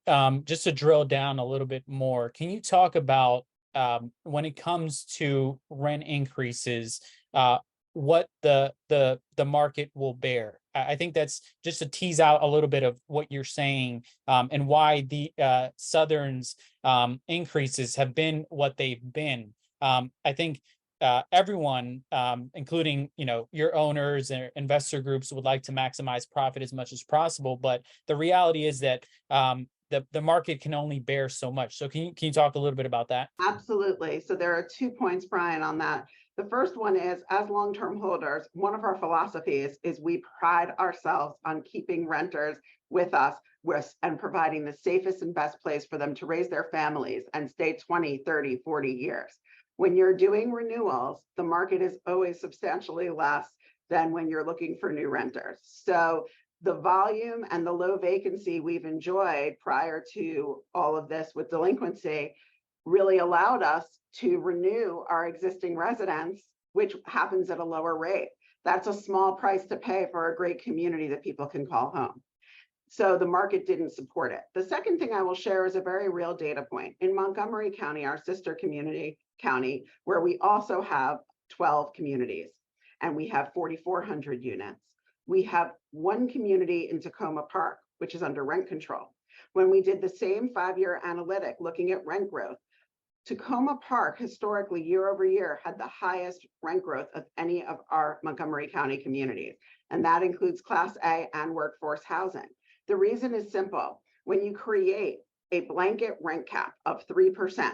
just to drill down a little bit more, can you talk about when it comes to rent increases, what the market will bear? I think that's just to tease out a little bit of what you're saying, and why the Southern's increases have been what they've been. I think everyone, including your owners and investor groups, would like to maximize profit as much as possible, but the reality is that the market can only bear so much. So can you talk a little bit about that? Absolutely. So there are 2 points, Brian, on that. The first one is, as long-term holders, one of our philosophies is we pride ourselves on keeping renters with us and providing the safest and best place for them to raise their families and stay 20, 30, 40 years. When you're doing renewals, the market is always substantially less than when you're looking for new renters. So the volume and the low vacancy we've enjoyed prior to all of this with delinquency really allowed us to renew our existing residents, which happens at a lower rate. That's a small price to pay for a great community that people can call home. So the market didn't support it. The second thing I will share is a very real data point. In Montgomery County, our sister community county, where we also have 12 communities and we have 4,400 units. We have one community in Tacoma Park, which is under rent control. When we did the same 5-year analytic looking at rent growth, Tacoma Park historically year over year had the highest rent growth of any of our Montgomery County communities. And that includes Class A and workforce housing. The reason is simple. When you create a blanket rent cap of 3%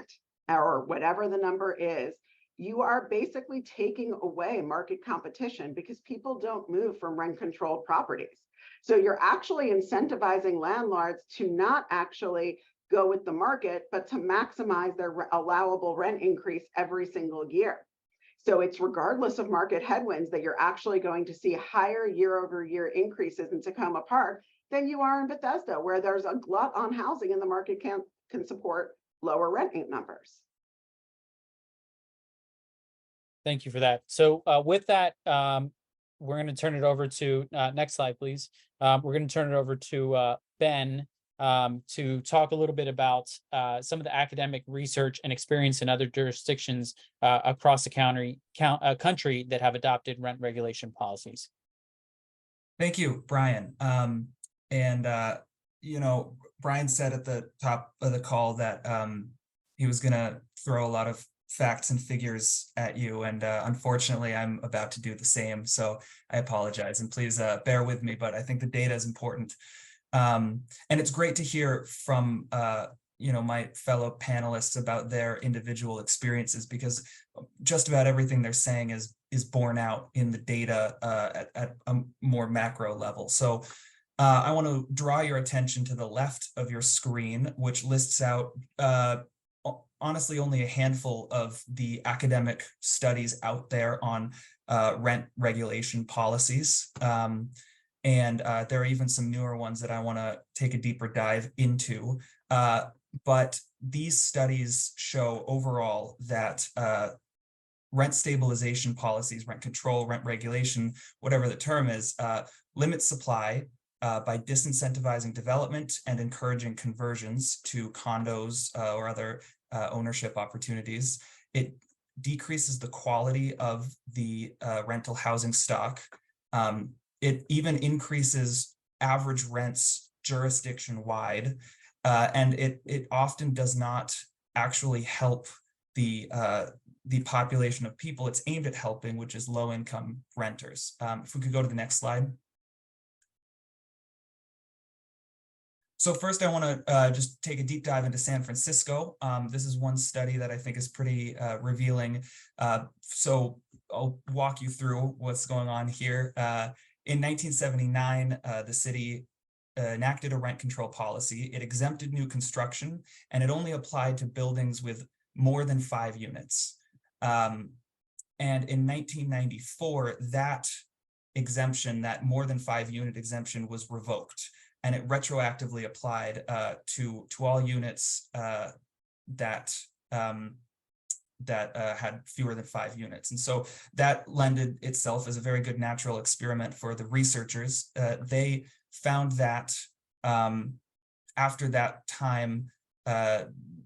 or whatever the number is, you are basically taking away market competition because people don't move from rent controlled properties. So you're actually incentivizing landlords to not actually go with the market, but to maximize their allowable rent increase every single year. So it's regardless of market headwinds that you're actually going to see higher year over year increases in Tacoma Park than you are in Bethesda, where there's a glut on housing and the market can support lower rent numbers. Thank you for that. So with that, we're going to turn it over to next slide, please. We're going to turn it over to Ben to talk a little bit about some of the academic research and experience in other jurisdictions across the country that have adopted rent regulation policies. Thank you, Brian. Brian said at the top of the call that he was going to throw a lot of facts and figures at you, and unfortunately I'm about to do the same, so I apologize, and please bear with me, but I think the data is important. And it's great to hear from my fellow panelists about their individual experiences, because just about everything they're saying is borne out in the data at a more macro level. So I want to draw your attention to the left of your screen, which lists out honestly only a handful of the academic studies out there on rent regulation policies. And there are even some newer ones that I want to take a deeper dive into. But these studies show overall that rent stabilization policies, rent control, rent regulation, whatever the term is, limit supply by disincentivizing development and encouraging conversions to condos or other ownership opportunities. It decreases the quality of the rental housing stock. It even increases average rents jurisdiction-wide, and it often does not actually help the population of people it's aimed at helping, which is low-income renters. If we could go to the next slide. So first, I want to just take a deep dive into San Francisco. This is one study that I think is pretty revealing. So I'll walk you through what's going on here. In 1979, the city enacted a rent control policy. It exempted new construction, and it only applied to buildings with more than 5 units. And in 1994, that exemption, that more than 5 unit exemption, was revoked, and it retroactively applied to all units that had fewer than 5 units. And so that lended itself as a very good natural experiment for the researchers. They found that after that time,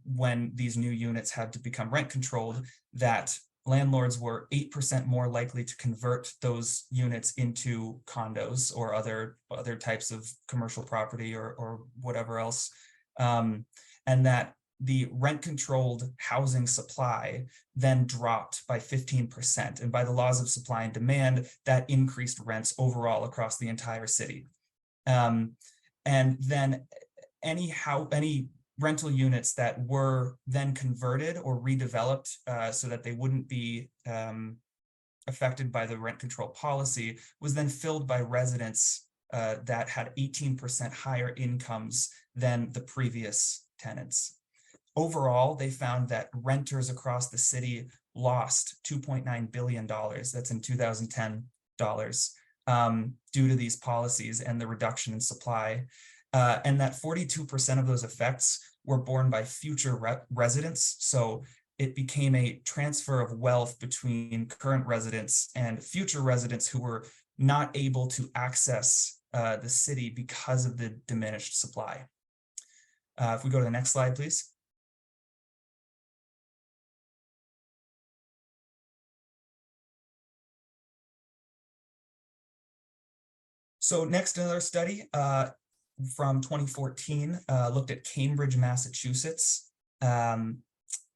when these new units had to become rent controlled, that landlords were 8% more likely to convert those units into condos or other types of commercial property or whatever else. And that the rent-controlled housing supply then dropped by 15%. And by the laws of supply and demand, that increased rents overall across the entire city. And then any rental units that were then converted or redeveloped so that they wouldn't be affected by the rent control policy was then filled by residents that had 18% higher incomes than the previous tenants. Overall, they found that renters across the city lost $2.9 billion, that's in 2010 dollars, due to these policies and the reduction in supply. And that 42% of those effects were borne by future residents. So it became a transfer of wealth between current residents and future residents who were not able to access the city because of the diminished supply. If we go to the next slide, please. So next, another study from 2014 looked at Cambridge, Massachusetts.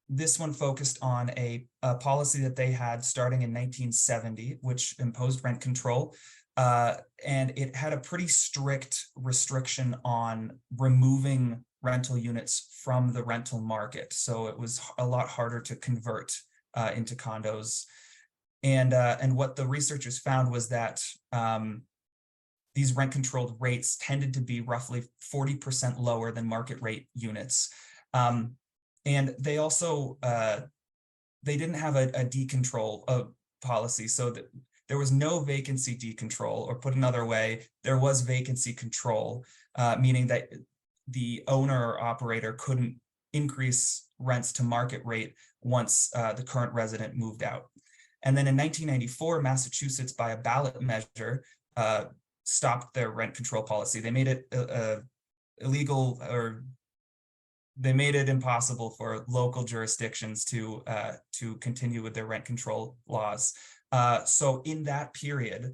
This one focused on a policy that they had starting in 1970, which imposed rent control. And it had a pretty strict restriction on removing rental units from the rental market. So it was a lot harder to convert into condos. And what the researchers found was that these rent-controlled rates tended to be roughly 40% lower than market rate units. And they also, they didn't have a decontrol policy, so that there was no vacancy decontrol, or put another way, there was vacancy control, meaning that the owner or operator couldn't increase rents to market rate once the current resident moved out. And then in 1994, Massachusetts, by a ballot measure, stopped their rent control policy. They made it illegal, or they made it impossible for local jurisdictions to continue with their rent control laws. So in that period,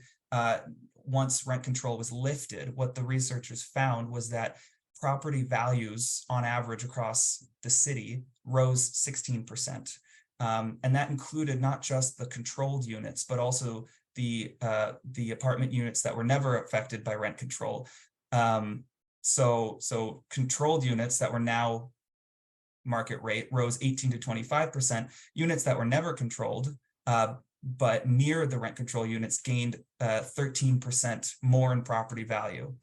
once rent control was lifted, what the researchers found was that property values on average across the city rose 16%. And that included not just the controlled units, but also the apartment units that were never affected by rent control. So controlled units that were now market rate rose 18 to 25%. Units that were never controlled, but near the rent control units, gained 13% more in property value.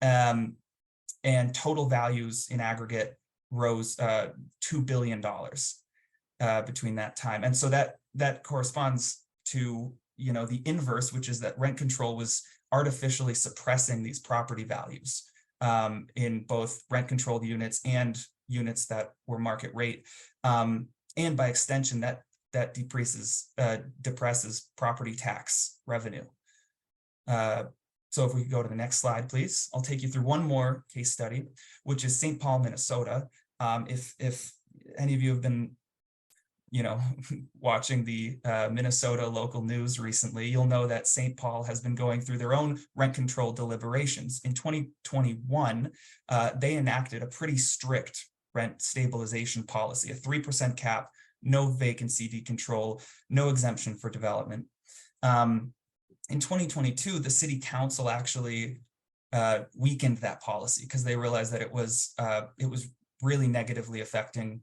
And total values in aggregate rose $2 billion between that time. And so that corresponds to, you know, the inverse, which is that rent control was artificially suppressing these property values in both rent controlled units and units that were market rate. And by extension, that depresses property tax revenue. So if we could go to the next slide, please. I'll take you through one more case study, which is St. Paul, Minnesota. If any of you have been, you know, watching the Minnesota local news recently, you'll know that St. Paul has been going through their own rent control deliberations. In 2021, they enacted a pretty strict rent stabilization policy, a 3% cap, no vacancy decontrol, no exemption for development. In 2022, the city council actually weakened that policy because they realized that it was really negatively affecting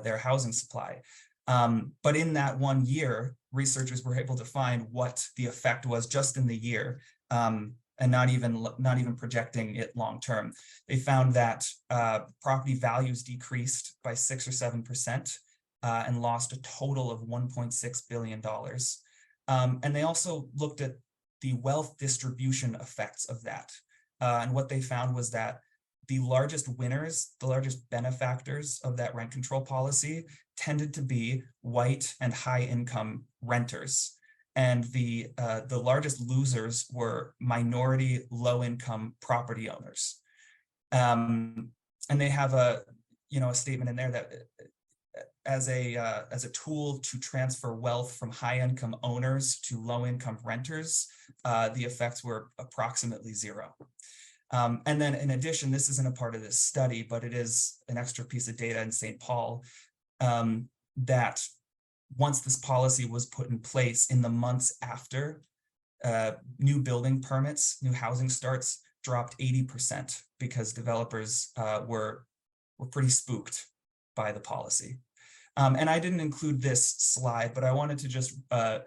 their housing supply. But in that 1 year, researchers were able to find what the effect was just in the year. and not even projecting it long term. They found that property values decreased by 6 or 7% and lost a total of $1.6 billion. And they also looked at the wealth distribution effects of that. And what they found was that the largest winners, the largest benefactors of that rent control policy tended to be white and high income renters. And the largest losers were minority low-income property owners. And they have a statement in there that as a tool to transfer wealth from high-income owners to low-income renters, the effects were approximately zero. And then in addition, this isn't a part of this study, but it is an extra piece of data in St. Paul that once this policy was put in place in the months after, new building permits, new housing starts dropped 80% because developers were pretty spooked by the policy. And I didn't include this slide, but I wanted to just talk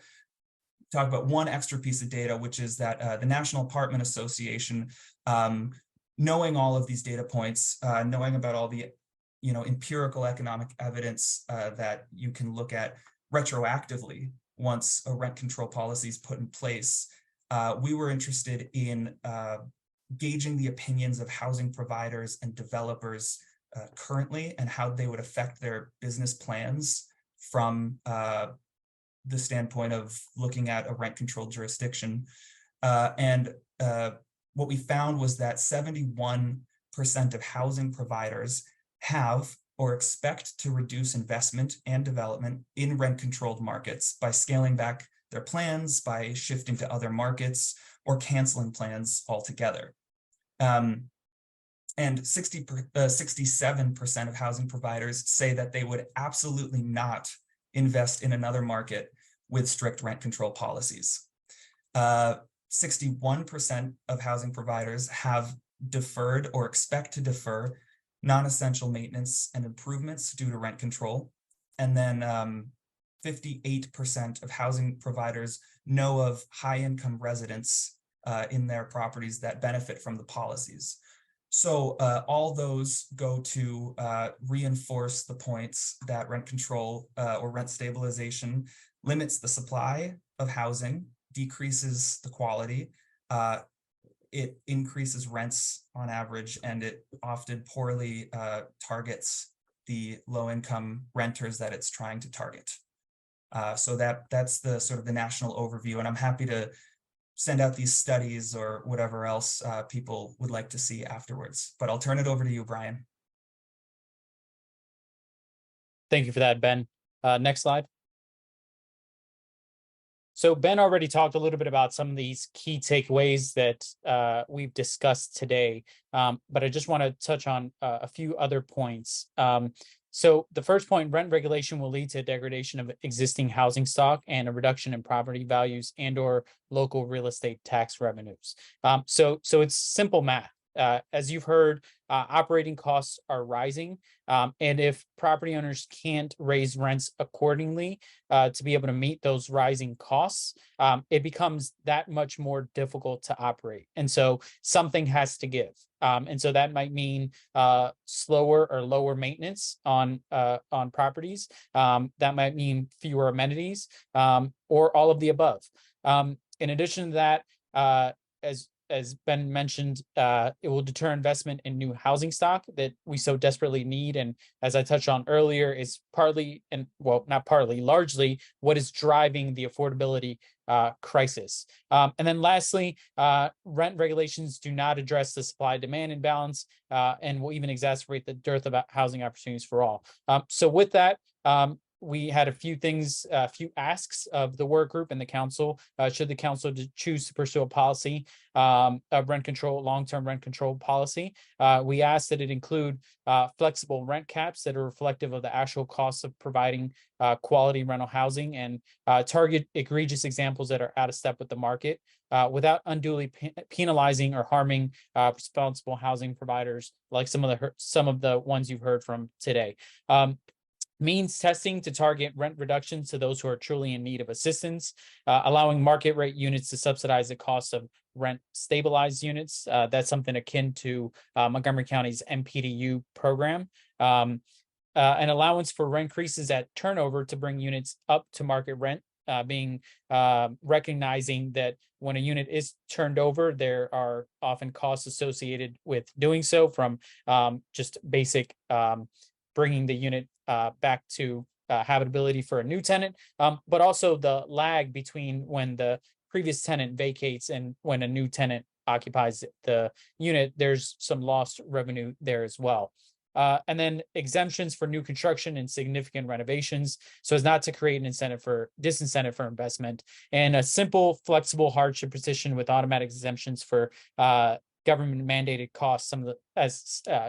about one extra piece of data, which is that the National Apartment Association, knowing all of these data points, knowing about all the empirical economic evidence that you can look at retroactively once a rent control policy is put in place, we were interested in gauging the opinions of housing providers and developers currently and how they would affect their business plans from the standpoint of looking at a rent controlled jurisdiction. And what we found was that 71% of housing providers have or expect to reduce investment and development in rent-controlled markets by scaling back their plans, by shifting to other markets, or canceling plans altogether. And 67% of housing providers say that they would absolutely not invest in another market with strict rent control policies. 61% of housing providers have deferred or expect to defer non-essential maintenance and improvements due to rent control. And then 58% of housing providers know of high-income residents in their properties that benefit from the policies. So all those go to reinforce the points that rent control or rent stabilization limits the supply of housing, decreases the quality, it increases rents on average, and it often poorly targets the low-income renters that it's trying to target. So that's the sort of the national overview, and I'm happy to send out these studies or whatever else people would like to see afterwards. But I'll turn it over to you, Brian. Thank you for that, Ben. Next slide. So Ben already talked a little bit about some of these key takeaways that we've discussed today, but I just want to touch on a few other points. So the first point, rent regulation will lead to degradation of existing housing stock and a reduction in property values and/or local real estate tax revenues. So it's simple math. As you've heard, operating costs are rising. And if property owners can't raise rents accordingly to be able to meet those rising costs, it becomes that much more difficult to operate. And so something has to give. And so that might mean slower or lower maintenance on properties. That might mean fewer amenities or all of the above. In addition to that, as Ben mentioned, it will deter investment in new housing stock that we so desperately need. And as I touched on earlier, is partly, and well, not partly, largely what is driving the affordability crisis. And then lastly, rent regulations do not address the supply-demand imbalance and will even exacerbate the dearth of housing opportunities for all. So with that, we had a few things, a few asks of the work group and the council. Should the council choose to pursue a policy of rent control, long-term rent control policy, we asked that it include flexible rent caps that are reflective of the actual costs of providing quality rental housing and target egregious examples that are out of step with the market without unduly penalizing or harming responsible housing providers like some of the ones you've heard from today. Means testing to target rent reductions to those who are truly in need of assistance, allowing market rate units to subsidize the cost of rent stabilized units. That's something akin to Montgomery County's MPDU program. An allowance for rent increases at turnover to bring units up to market rent, being recognizing that when a unit is turned over, there are often costs associated with doing so, from just basic bringing the unit back to habitability for a new tenant, but also the lag between when the previous tenant vacates and when a new tenant occupies the unit. There's some lost revenue there as well. And then exemptions for new construction and significant renovations, so as not to create an disincentive for investment, and a simple, flexible hardship petition with automatic exemptions for government mandated costs,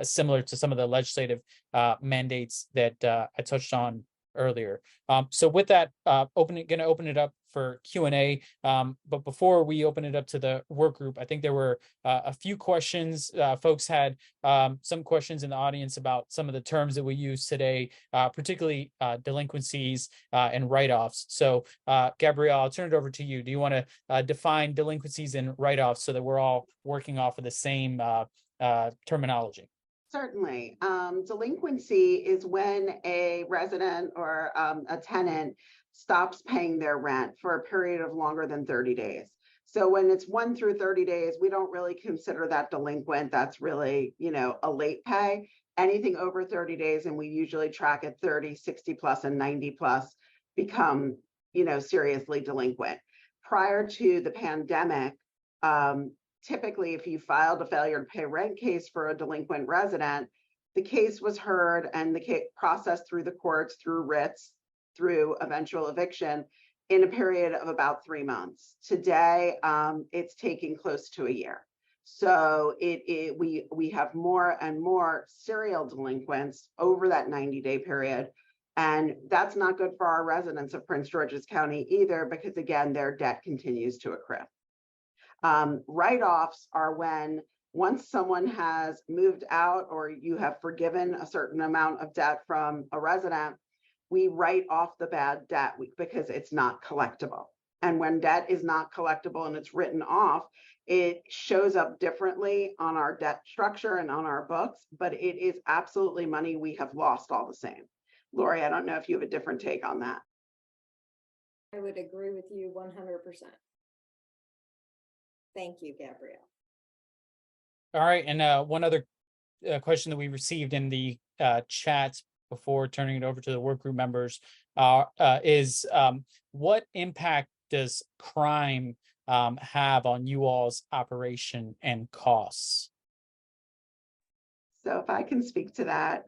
similar to some of the legislative mandates that I touched on earlier. So with that, going to open it up for Q&A. But before we open it up to the work group, I think there were a few questions. Folks had some questions in the audience about some of the terms that we use today, particularly delinquencies and write-offs. So Gabrielle, I'll turn it over to you. Do you want to define delinquencies and write-offs so that we're all working off of the same terminology? Certainly. Delinquency is when a resident or a tenant stops paying their rent for a period of longer than 30 days. So when it's 1 through 30 days, we don't really consider that delinquent. That's really, a late pay. Anything over 30 days, and we usually track at 30, 60 plus, and 90 plus, become, seriously delinquent. Prior to the pandemic, typically, if you filed a failure to pay rent case for a delinquent resident, the case was heard and the case processed through the courts, through writs, through eventual eviction in a period of about 3 months. Today, it's taking close to a year. So we have more and more serial delinquents over that 90-day period. And that's not good for our residents of Prince George's County either, because again, their debt continues to accrue. Write-offs are when, once someone has moved out or you have forgiven a certain amount of debt from a resident, we write off the bad debt because it's not collectible. And when debt is not collectible and it's written off, it shows up differently on our debt structure and on our books, but it is absolutely money we have lost all the same. Lori, I don't know if you have a different take on that. I would agree with you 100%. Thank you, Gabrielle. All right, and one other question that we received in the chat before turning it over to the work group members is what impact does crime have on you all's operation and costs? So if I can speak to that,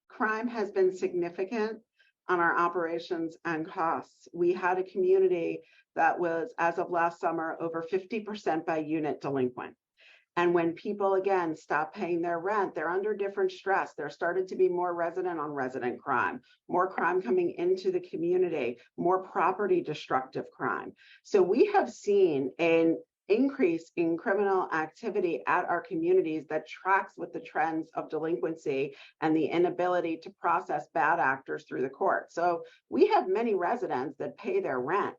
crime has been significant on our operations and costs. We had a community that was, as of last summer, over 50% by unit delinquent. And when people, again, stop paying their rent, they're under different stress. There started to be more resident on resident crime, more crime coming into the community, more property destructive crime. So we have seen an increase in criminal activity at our communities that tracks with the trends of delinquency and the inability to process bad actors through the court. So we have many residents that pay their rent,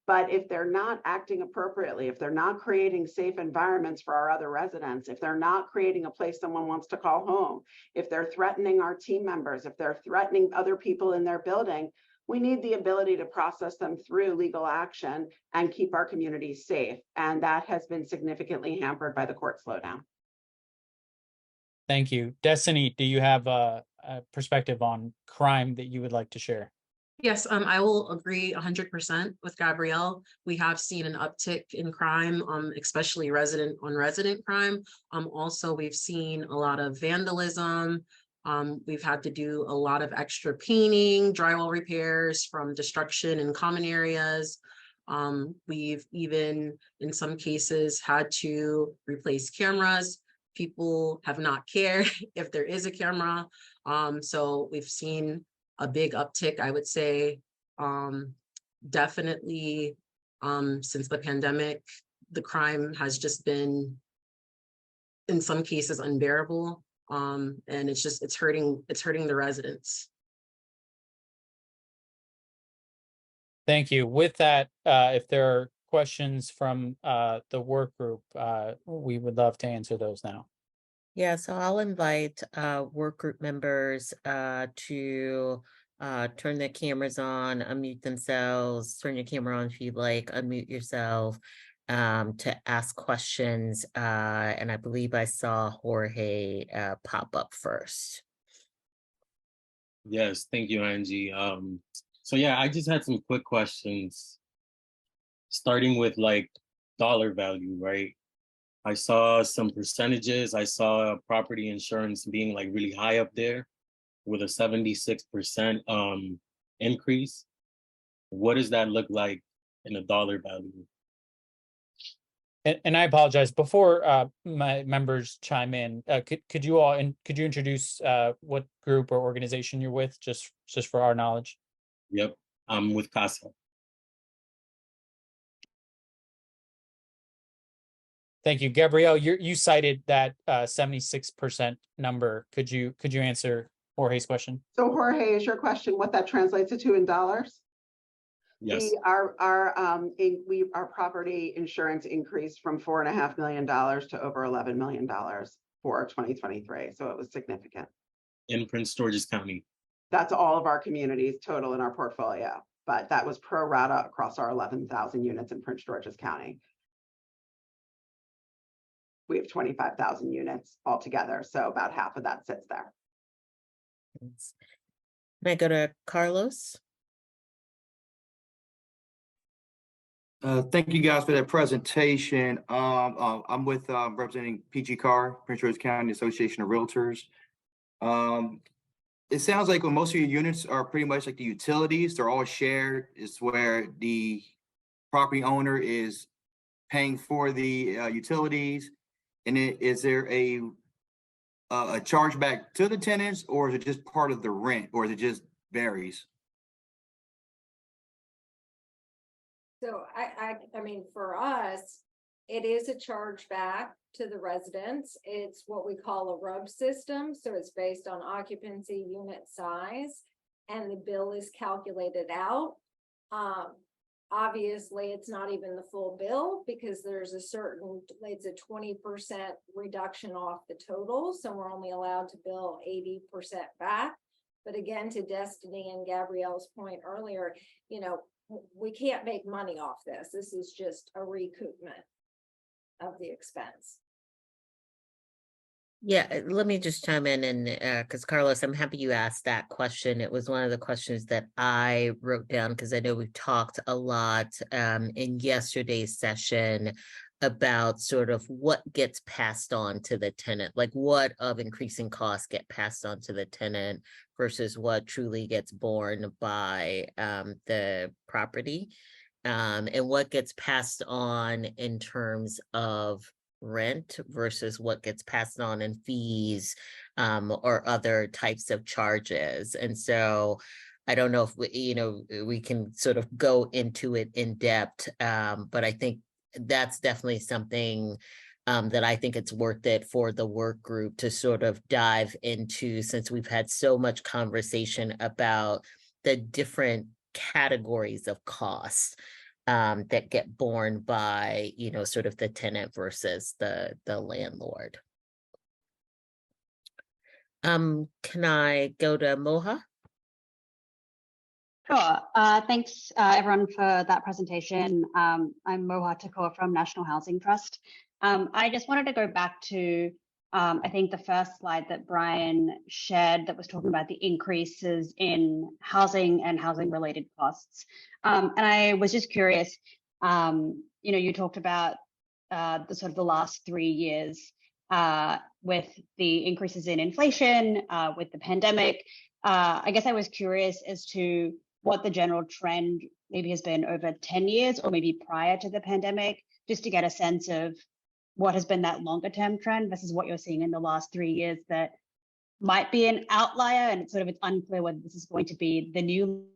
but if they're not acting appropriately, if they're not creating safe environments for our other residents, if they're not creating a place someone wants to call home, if they're threatening our team members, if they're threatening other people in their building, we need the ability to process them through legal action and keep our communities safe. And that has been significantly hampered by the court slowdown. Thank you. Destiny, do you have a perspective on crime that you would like to share? Yes, I will agree 100% with Gabrielle. We have seen an uptick in crime, especially resident on resident crime. Also, we've seen a lot of vandalism. We've had to do a lot of extra painting, drywall repairs from destruction in common areas. We've even, in some cases, had to replace cameras. People have not cared if there is a camera. So we've seen a big uptick, I would say. Definitely, since the pandemic, the crime has just been, in some cases, unbearable. And it's hurting the residents. Thank you. With that, if there are questions from the work group, we would love to answer those now. Yeah, so I'll invite work group members to turn their cameras on, unmute themselves, turn your camera on if you'd like, unmute yourself to ask questions. And I believe I saw Jorge pop up first. Yes, thank you, Angie. So yeah, I just had some quick questions, starting with like dollar value, right? I saw some percentages. I saw property insurance being like really high up there with a 76% increase. What does that look like in a dollar value? And I apologize, before my members chime in, could you all, could you introduce what group or organization you're with, just for our knowledge? Yep, I'm with CASA. Thank you. Gabrielle, you cited that 76% number. Could you answer Jorge's question? So Jorge, is your question what that translates to in dollars? Yes, Our property insurance increased from $4.5 million to over $11 million for 2023. So it was significant. in Prince George's County. That's all of our communities total in our portfolio, but that was pro rata across our 11,000 units in Prince George's County. We have 25,000 units altogether, so about half of that sits there. Thanks. Can I go to Carlos? Thank you guys for that presentation. I'm with representing PG Carr, Prince George's County Association of Realtors. It sounds like when most of your units are pretty much like the utilities, they're all shared. It's where the property owner is paying for the utilities. And is there a charge back to the tenants, or is it just part of the rent, or is it just varies? So I mean, for us, it is a charge back to the residents. It's what we call a RUB system. So it's based on occupancy, unit size, and the bill is calculated out. Obviously, it's not even the full bill because there's it's a 20% reduction off the total. So we're only allowed to bill 80% back. But again, to Destiny and Gabrielle's point earlier, you know, we can't make money off this. This is just a recoupment of the expense. Yeah, let me just chime in and because Carlos, I'm happy you asked that question. It was one of the questions that I wrote down because I know we've talked a lot in yesterday's session about sort of what gets passed on to the tenant, like what of increasing costs get passed on to the tenant versus what truly gets borne by the property, and what gets passed on in terms of rent versus what gets passed on in fees or other types of charges. And so I don't know if we can sort of go into it in depth, but I think that's definitely something that I think it's worth it for the work group to sort of dive into, since we've had so much conversation about the different categories of costs that get borne by, sort of the tenant versus the landlord. Can I go to Moha? Sure. Thanks, everyone, for that presentation. I'm Moha Takor from National Housing Trust. I just wanted to go back to, I think, the first slide that Brian shared that was talking about the increases in housing and housing-related costs. And I was just curious, you talked about the sort of the last 3 years with the increases in inflation, with the pandemic. I guess I was curious as to what the general trend maybe has been over 10 years or maybe prior to the pandemic, just to get a sense of what has been that longer term trend versus what you're seeing in the last 3 years that might be an outlier, and it's unclear whether this is going to be the new.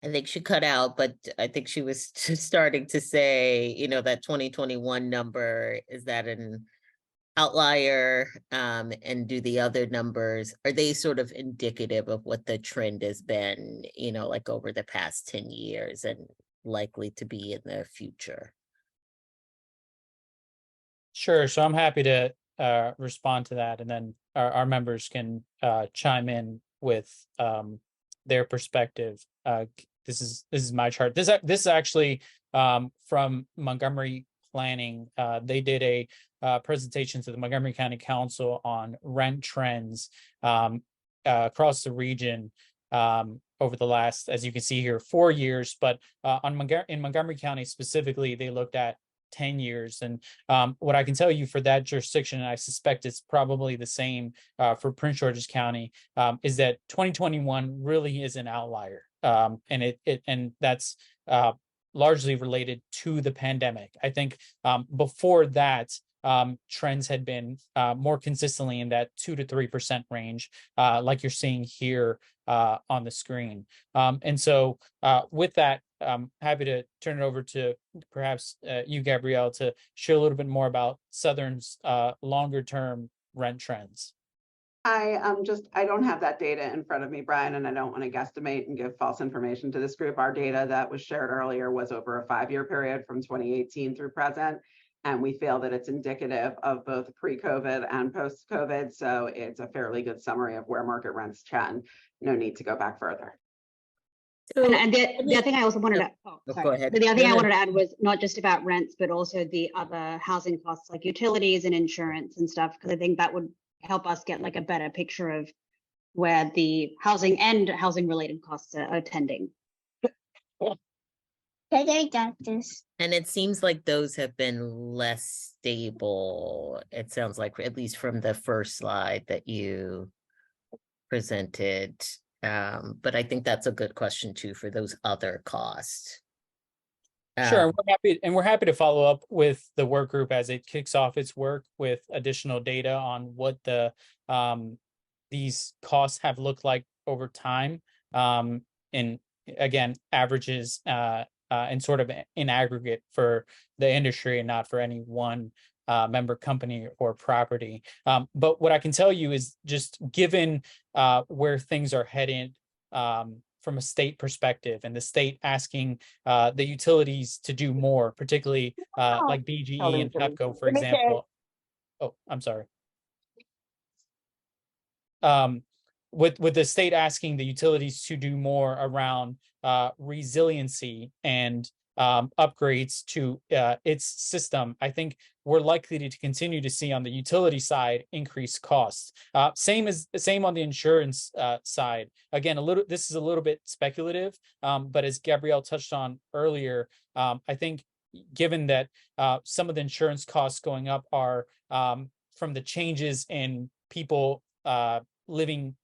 I think she cut out, but I think she was starting to say, that 2021 number, is that an outlier, and do the other numbers, are they sort of indicative of what the trend has been, like over the past 10 years and likely to be in the future? Sure. So I'm happy to respond to that, and then our members can chime in with their perspective. This is my chart. This is actually from Montgomery Planning. They did a presentation to the Montgomery County Council on rent trends across the region over the last, as you can see here, 4 years. But in Montgomery County specifically, they looked at 10 years. And what I can tell you for that jurisdiction, and I suspect it's probably the same for Prince George's County, is that 2021 really is an outlier. And that's largely related to the pandemic. I think before that, trends had been more consistently in that 2 to 3% range, like you're seeing here on the screen. And so with that, I'm happy to turn it over to perhaps you, Gabrielle, to share a little bit more about Southern's longer term rent trends. I don't have that data in front of me, Brian, and I don't want to guesstimate and give false information to this group. Our data that was shared earlier was over a 5-year period from 2018 through present. And we feel that it's indicative of both pre-COVID and post-COVID. So it's a fairly good summary of where market rents trend. No need to go back further. And the other thing I also wanted to, Go ahead. The other thing I wanted to add was not just about rents, but also the other housing costs like utilities and insurance and stuff, because I think that would help us get like a better picture of where the housing and housing related costs are tending. And it seems like those have been less stable. It sounds like, at least from the first slide that you presented. But I think that's a good question too for those other costs. Sure, we're happy to follow up with the work group as it kicks off its work with additional data on what the these costs have looked like over time, and again, averages and sort of in aggregate for the industry and not for any one member company or property. But what I can tell you is, just given where things are headed from a state perspective, and the state asking the utilities to do more, particularly like BGE and Pepco, for example. Oh, I'm sorry. With the state asking the utilities to do more around resiliency and upgrades to its system, I think we're likely to continue to see on the utility side increased costs. Same on the insurance side. Again, this is a little bit speculative, but as Gabrielle touched on earlier, I think given that some of the insurance costs going up are from the changes in people living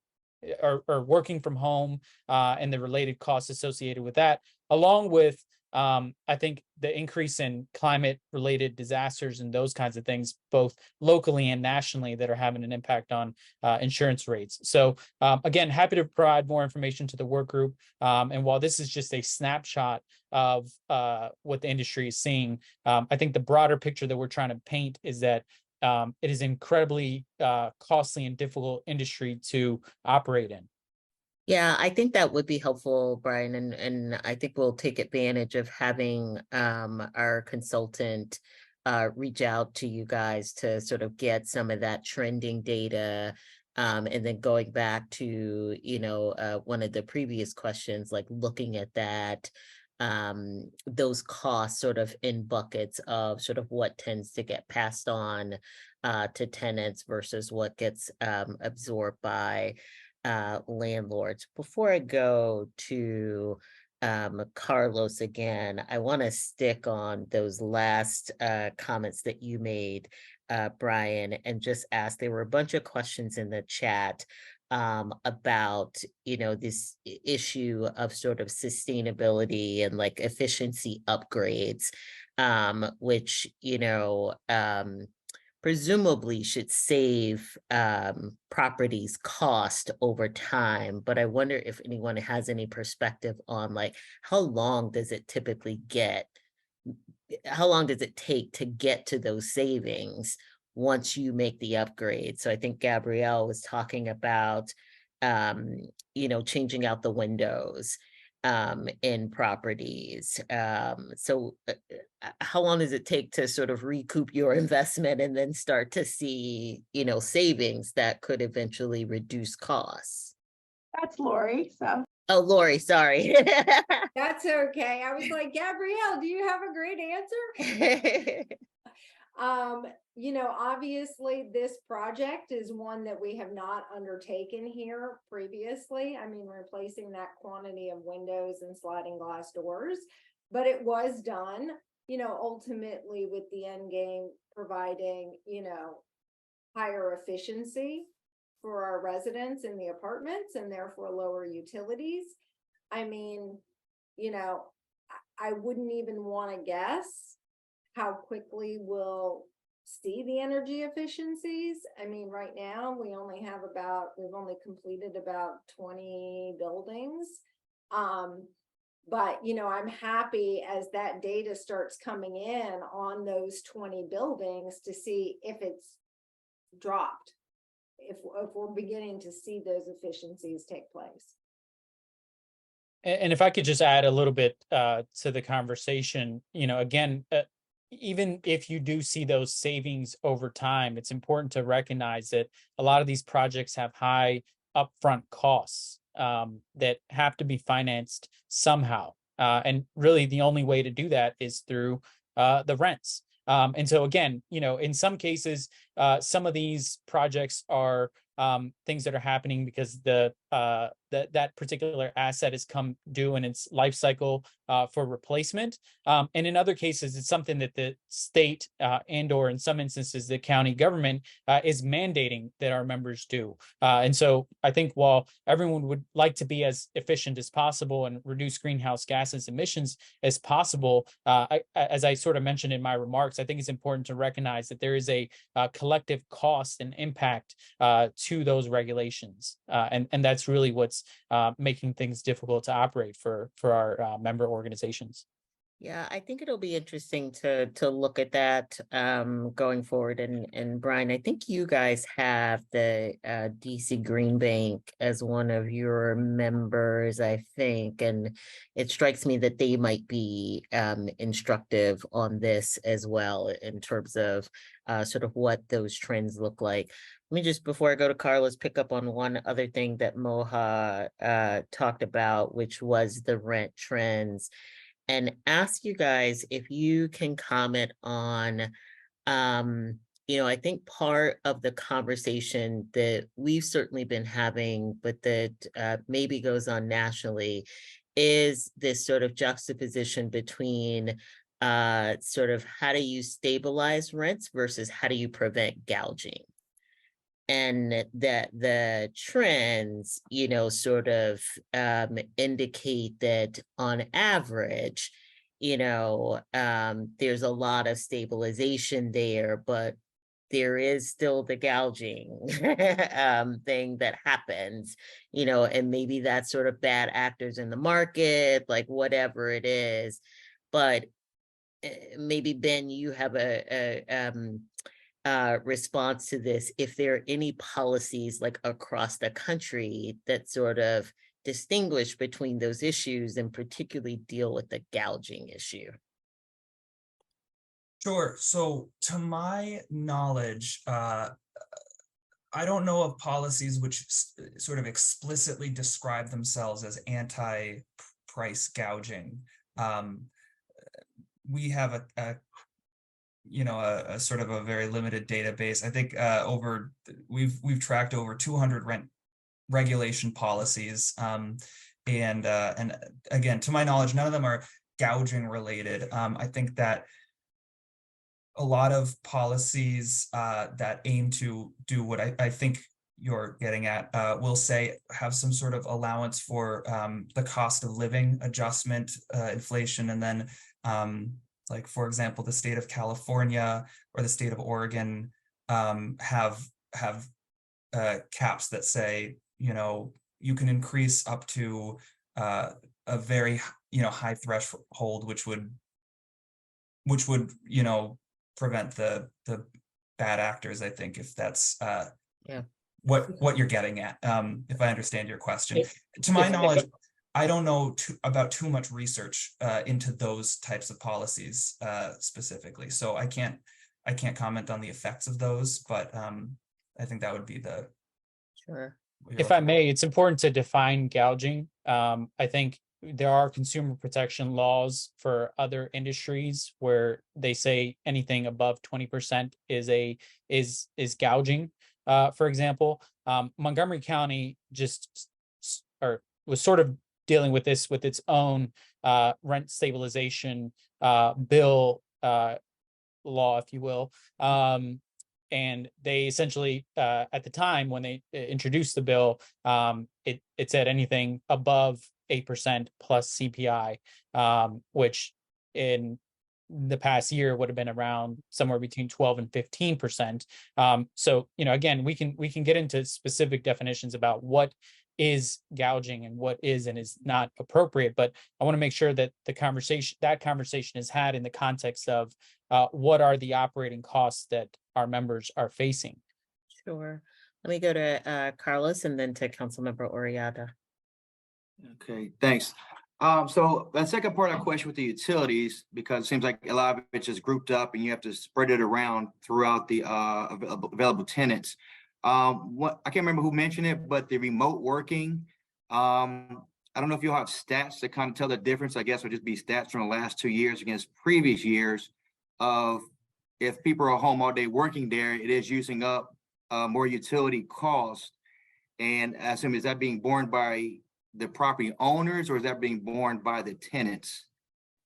or working from home and the related costs associated with that, along with I think the increase in climate related disasters and those kinds of things, both locally and nationally, that are having an impact on insurance rates. So again, happy to provide more information to the work group. And while this is just a snapshot of what the industry is seeing, I think the broader picture that we're trying to paint is that it is incredibly costly and difficult industry to operate in. Yeah, I think that would be helpful, Brian, and I think we'll take advantage of having our consultant reach out to you guys to sort of get some of that trending data, and then going back to one of the previous questions, like looking at that, those costs sort of in buckets of sort of what tends to get passed on to tenants versus what gets absorbed by landlords. Before I go to Carlos again, I want to stick on those last comments that you made, Brian, and just ask, there were a bunch of questions in the chat about this issue of sort of sustainability and like efficiency upgrades, which presumably should save properties cost over time. But I wonder if anyone has any perspective on like how long does it take to get to those savings once you make the upgrade. So I think Gabrielle was talking about, changing out the windows in properties. So how long does it take to sort of recoup your investment and then start to see, savings that could eventually reduce costs? That's Lori, so. Oh, Lori, sorry. That's okay. I was like, Gabrielle, do you have a great answer? Obviously this project is one that we have not undertaken here previously. I mean, replacing that quantity of windows and sliding glass doors, but it was done, ultimately with the end game providing, higher efficiency for our residents in the apartments and therefore lower utilities. I mean, I wouldn't even want to guess how quickly we'll see the energy efficiencies. I mean, right now we've only completed about 20 buildings. But I'm happy as that data starts coming in on those 20 buildings to see if it's dropped, if we're beginning to see those efficiencies take place. And if I could just add a little bit to the conversation, again, even if you do see those savings over time, it's important to recognize that a lot of these projects have high upfront costs that have to be financed somehow. And really the only way to do that is through the rents. And so again, in some cases, some of these projects are things that are happening because that particular asset has come due in its life cycle for replacement. And in other cases, it's something that the state and or in some instances, the county government is mandating that our members do. And so I think while everyone would like to be as efficient as possible and reduce greenhouse gases emissions as possible, as I sort of mentioned in my remarks, I think it's important to recognize that there is a collective cost and impact to those regulations. And that's really what's making things difficult to operate for our member organizations. Yeah, I think it'll be interesting to look at that going forward. And Brian, I think you guys have the DC Green Bank as one of your members, I think, and it strikes me that they might be instructive on this as well in terms of sort of what those trends look like. Let me just, before I go to Carlos, pick up on one other thing that Moha talked about, which was the rent trends, and ask you guys if you can comment on, I think part of the conversation that we've certainly been having, but that maybe goes on nationally, is this sort of juxtaposition between sort of how do you stabilize rents versus how do you prevent gouging? And that the trends, sort of indicate that on average, there's a lot of stabilization there, but there is still the gouging thing that happens, and maybe that's sort of bad actors in the market, like whatever it is. But maybe Ben, you have a response to this, if there are any policies like across the country that sort of distinguish between those issues and particularly deal with the gouging issue. Sure. So to my knowledge, I don't know of policies which sort of explicitly describe themselves as anti-price gouging. We have a sort of a very limited database. I think we've tracked over 200 rent regulation policies, and again, to my knowledge, none of them are gouging related. I think that a lot of policies that aim to do what I think you're getting at will say have some sort of allowance for the cost of living adjustment, inflation, and then like, for example, the state of California or the state of Oregon have caps that say, you can increase up to a very, high threshold, which would, prevent the bad actors, I think, if that's Yeah. what you're getting at, if I understand your question. If- To my if- knowledge, I don't know about too much research into those types of policies specifically, so I can't comment on the effects of those, but I think that would be the. Sure. If I may, it's important to define gouging. I think there are consumer protection laws for other industries where they say anything above 20% is gouging. For example, Montgomery County was sort of dealing with this with its own rent stabilization bill law, if you will. And they essentially, at the time when they introduced the bill, it said anything above 8% plus CPI, which in the past year would have been around somewhere between 12 and 15%. So, again, we can get into specific definitions about what is gouging and what is and is not appropriate, but I want to make sure that that conversation is had in the context of what are the operating costs that our members are facing. Sure. Let me go to Carlos and then to Councilmember Oriada. Okay, thanks. So the second part of the question with the utilities, because it seems like a lot of it's just grouped up and you have to spread it around throughout the available tenants. What I can't remember who mentioned it, but the remote working. I don't know if you'll have stats to kind of tell the difference. I guess would just be stats from the last 2 years against previous years of if people are home all day working there, it is using up more utility costs. And I assume, is that being borne by the property owners or is that being borne by the tenants?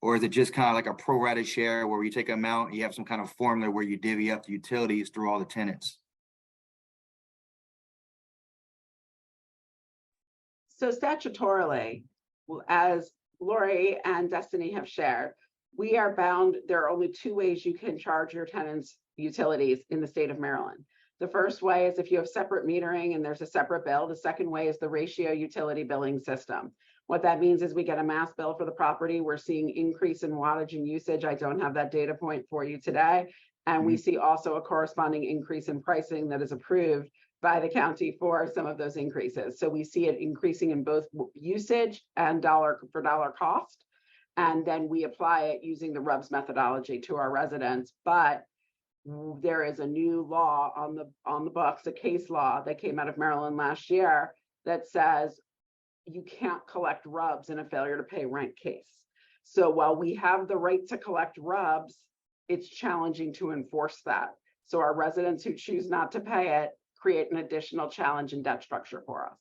Or is it just kind of like a pro rata share where you take them out and you have some kind of formula where you divvy up the utilities through all the tenants? So statutorily, as Lori and Destiny have shared, we are bound. There are only two ways you can charge your tenants utilities in the state of Maryland. The first way is if you have separate metering and there's a separate bill. The second way is the ratio utility billing system. What that means is we get a mass bill for the property. We're seeing increase in wattage and usage. I don't have that data point for you today. And we see also a corresponding increase in pricing that is approved by the county for some of those increases. So we see it increasing in both usage and dollar for dollar cost. And then we apply it using the RUBS methodology to our residents. But there is a new law on the books, a case law that came out of Maryland last year that says you can't collect RUBS in a failure to pay rent case. So while we have the right to collect RUBS, it's challenging to enforce that. So our residents who choose not to pay it create an additional challenge in debt structure for us.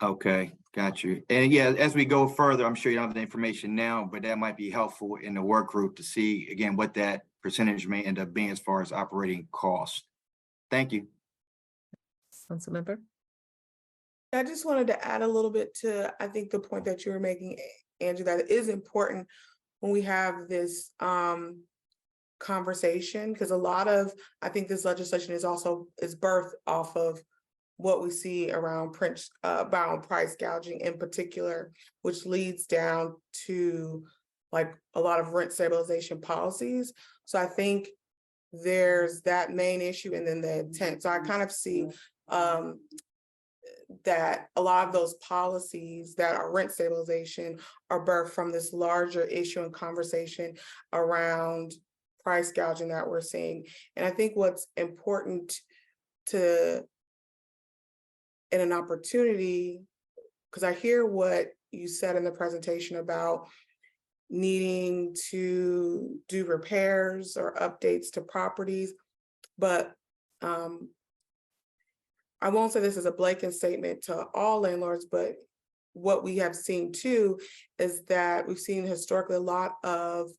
Okay, got you. And yeah, as we go further, I'm sure you don't have the information now, but that might be helpful in the work group to see again what that percentage may end up being as far as operating cost. Thank you. Councilmember? I just wanted to add a little bit to, I think, the point that you were making, Andrew, that it is important when we have this conversation, because a lot of, I think this legislation is birthed off of what we see around price gouging in particular, which leads down to like a lot of rent stabilization policies. So I think there's that main issue and then the intent. So I kind of see that a lot of those policies that are rent stabilization are birthed from this larger issue and conversation around price gouging that we're seeing. And I think what's important in an opportunity, because I hear what you said in the presentation about needing to do repairs or updates to properties, but I won't say this is a blanket statement to all landlords, but what we have seen too is that we've seen historically a lot of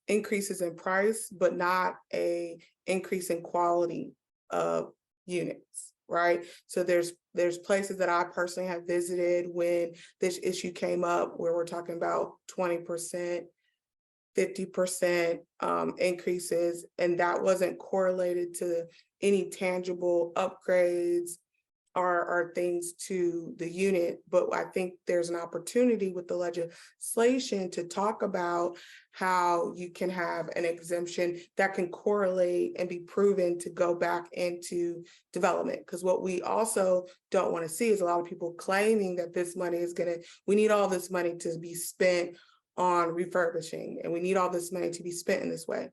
increases in price, but not a increase in quality of units, right? So there's places that I personally have visited when this issue came up where we're talking about 20%, 50% increases, and that wasn't correlated to any tangible upgrades are things to the unit, but I think there's an opportunity with the legislation to talk about how you can have an exemption that can correlate and be proven to go back into development. Because what we also don't want to see is a lot of people claiming that this money is we need all this money to be spent on refurbishing, and we need all this money to be spent in this way.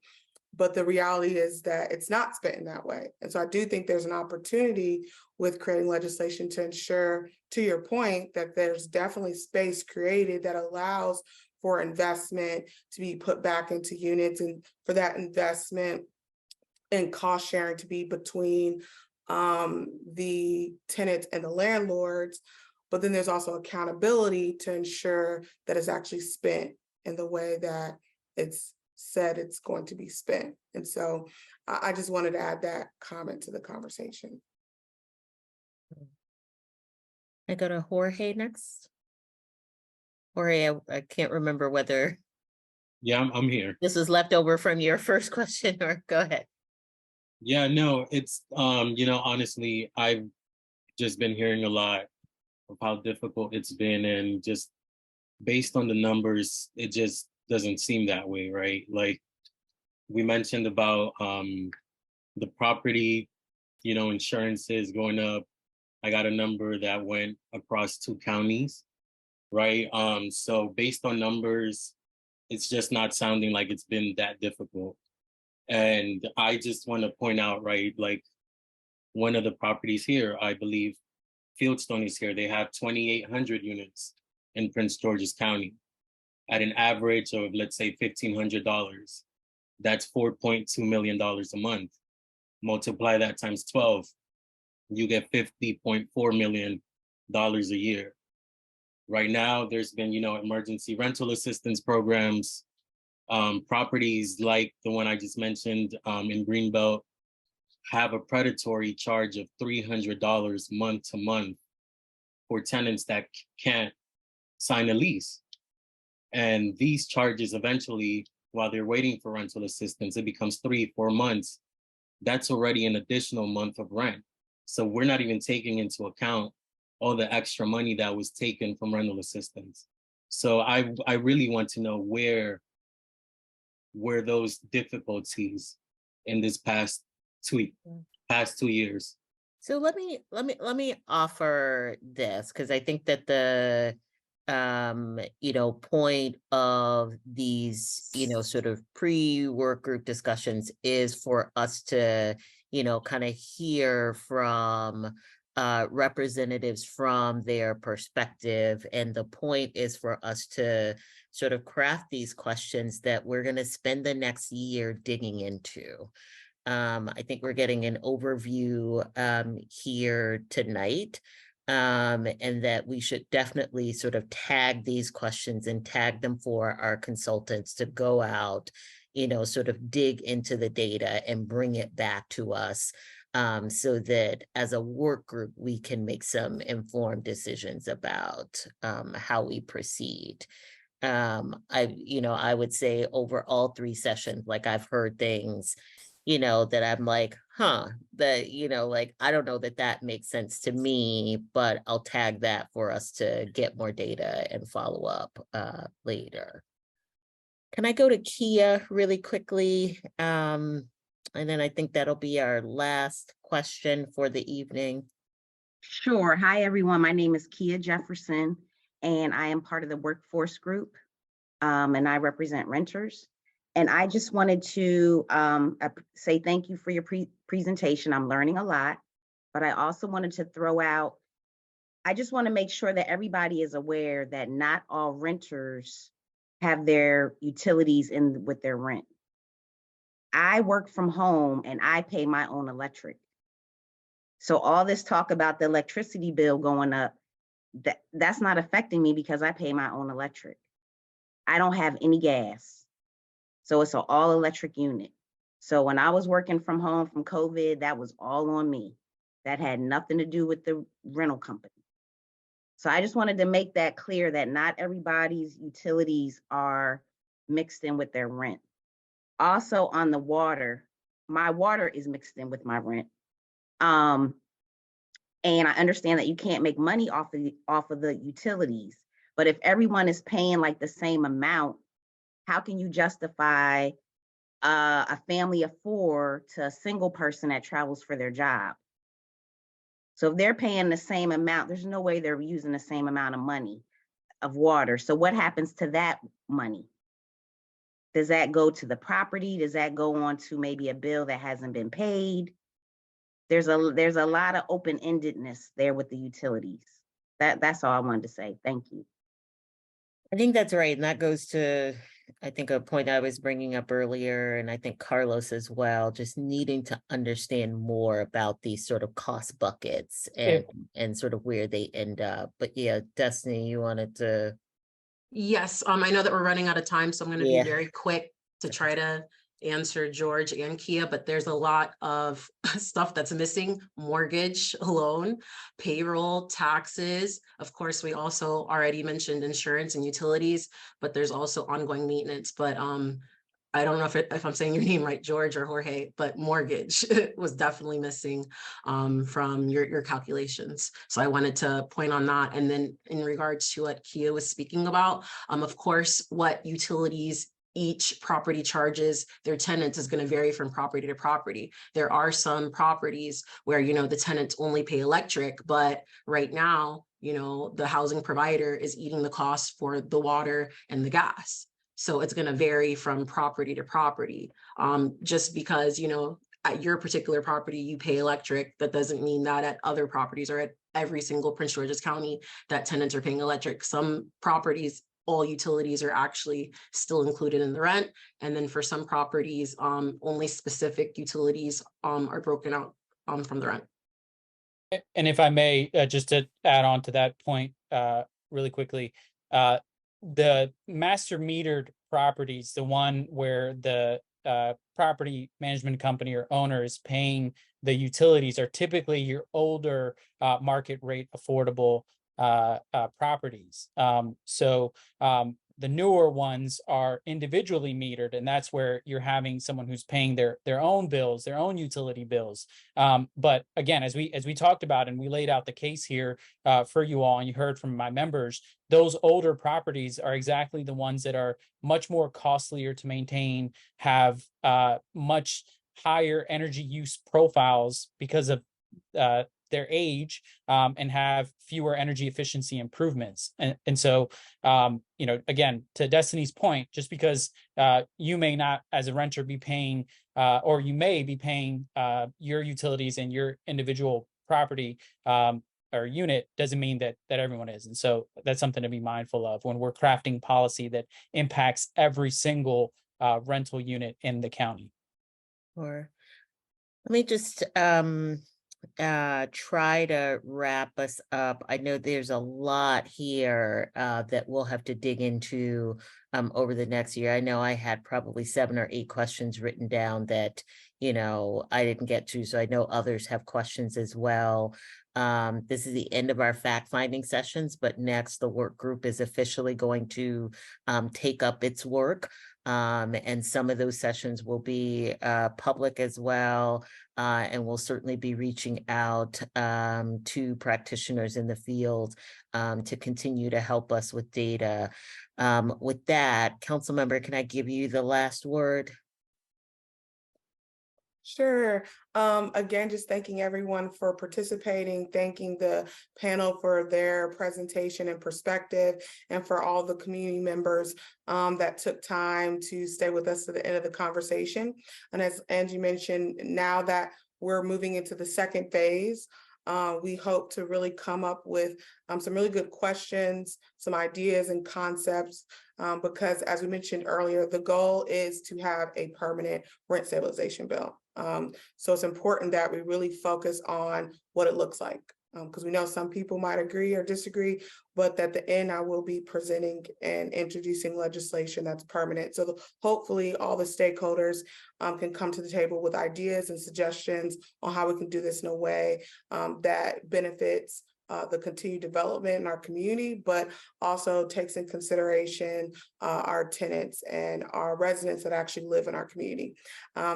But the reality is that it's not spent in that way. And so I do think there's an opportunity with creating legislation to ensure, to your point, that there's definitely space created that allows for investment to be put back into units, and for that investment and cost sharing to be between the tenants and the landlords. But then there's also accountability to ensure that it's actually spent in the way that it's said it's going to be spent. And so I just wanted to add that comment to the conversation. I go to Jorge next. Jorge, I can't remember whether Yeah, I'm here. this was left over from your first question, or go ahead. Yeah, no, it's honestly, I've just been hearing a lot of how difficult it's been, and just based on the numbers, it just doesn't seem that way, right? Like we mentioned about the property, insurances going up. I got a number that went across 2 counties, right? So based on numbers, it's just not sounding like it's been that difficult. And I just want to point out, right, like one of the properties here, I believe Fieldstone is here. They have 2,800 units in Prince George's County at an average of, let's say, $1,500. That's $4.2 million a month. Multiply that times 12, you get $50.4 million a year. Right now, there's been, emergency rental assistance programs, properties like the one I just mentioned in Greenbelt have a predatory charge of $300 month to month for tenants that can't sign a lease. And these charges eventually, while they're waiting for rental assistance, it becomes 3-4 months. That's already an additional month of rent. So we're not even taking into account all the extra money that was taken from rental assistance. So I really want to know where those difficulties in this past 2 years. So let me offer this, because I think that the point of these, sort of pre-work group discussions is for us to, kind of hear from representatives from their perspective. And the point is for us to sort of craft these questions that we're going to spend the next year digging into. I think we're getting an overview here tonight, and that we should definitely sort of tag these questions and tag them for our consultants to go out, sort of dig into the data and bring it back to us, so that as a work group, we can make some informed decisions about how we proceed. I would say over all 3 sessions, like I've heard things, that I'm like, that, I don't know that makes sense to me, but I'll tag that for us to get more data and follow up later. Can I go to Kia really quickly? And then I think that'll be our last question for the evening. Sure. Hi, everyone. My name is Kia Jefferson, and I am part of the workforce group, and I represent renters. And I just wanted to say thank you for your presentation. I'm learning a lot, but I also wanted to throw out, I just want to make sure that everybody is aware that not all renters have their utilities in with their rent. I work from home and I pay my own electric. So all this talk about the electricity bill going up, that's not affecting me because I pay my own electric. I don't have any gas. So it's an all electric unit. So when I was working from home from COVID, that was all on me. That had nothing to do with the rental company. So I just wanted to make that clear that not everybody's utilities are mixed in with their rent. Also on the water, my water is mixed in with my rent. And I understand that you can't make money off of the utilities, but if everyone is paying like the same amount, how can you justify a family of 4 to a single person that travels for their job? So if they're paying the same amount, there's no way they're using the same amount of money of water. So what happens to that money? Does that go to the property? Does that go on to maybe a bill that hasn't been paid? There's a lot of open-endedness there with the utilities. That's all I wanted to say. Thank you. I think that's right. And that goes to, I think, a point I was bringing up earlier, and I think Carlos as well, just needing to understand more about these sort of cost buckets and sort of where they end up. But yeah, Destiny, you wanted to. Yes, I know that we're running out of time, so I'm going to Yeah. be very quick to try to answer George and Kia, but there's a lot of stuff that's missing: mortgage, loan, payroll, taxes. Of course, we also already mentioned insurance and utilities, but there's also ongoing maintenance. But I don't know if I'm saying your name right, George or Jorge, but mortgage was definitely missing from your calculations. So I wanted to point on that. And then in regards to what Kia was speaking about, of course, what utilities each property charges their tenants is going to vary from property to property. There are some properties where, you know, the tenants only pay electric, but right now, you know, the housing provider is eating the cost for the water and the gas. So it's going to vary from property to property. Just because, you know, at your particular property, you pay electric, that doesn't mean that at other properties or at every single Prince George's County that tenants are paying electric. Some properties, all utilities are actually still included in the rent. And then for some properties, only specific utilities are broken out from the rent. And if I may, just to add on to that point really quickly, the master metered properties, the one where the property management company or owner is paying the utilities, are typically your older market rate affordable properties. The newer ones are individually metered, and that's where you're having someone who's paying their own bills, their own utility bills. But again, as we talked about and we laid out the case here for you all, and you heard from my members, those older properties are exactly the ones that are much more costlier to maintain, have much higher energy use profiles because of their age, and have fewer energy efficiency improvements. And so, you know, again, to Destiny's point, just because you may not as a renter be paying, or you may be paying your utilities in your individual property or unit, doesn't mean that everyone is. And so that's something to be mindful of when we're crafting policy that impacts every single rental unit in the county. Or let me just try to wrap us up. I know there's a lot here that we'll have to dig into over the next year. I know I had probably 7 or 8 questions written down that, you know, I didn't get to, so I know others have questions as well. This is the end of our fact-finding sessions, but next the work group is officially going to take up its work. And some of those sessions will be public as well. And we'll certainly be reaching out to practitioners in the field to continue to help us with data. With that, council member, can I give you the last word? Sure. Again, just thanking everyone for participating, thanking the panel for their presentation and perspective, and for all the community members that took time to stay with us to the end of the conversation. And as Angie mentioned, now that we're moving into the second phase, we hope to really come up with some really good questions, some ideas and concepts, because as we mentioned earlier, the goal is to have a permanent rent stabilization bill. So it's important that we really focus on what it looks like, because we know some people might agree or disagree, but at the end, I will be presenting and introducing legislation that's permanent. So hopefully all the stakeholders can come to the table with ideas and suggestions on how we can do this in a way that benefits the continued development in our community, but also takes in consideration our tenants and our residents that actually live in our community.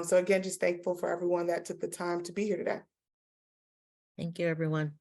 So again, just thankful for everyone that took the time to be here today. Thank you, everyone.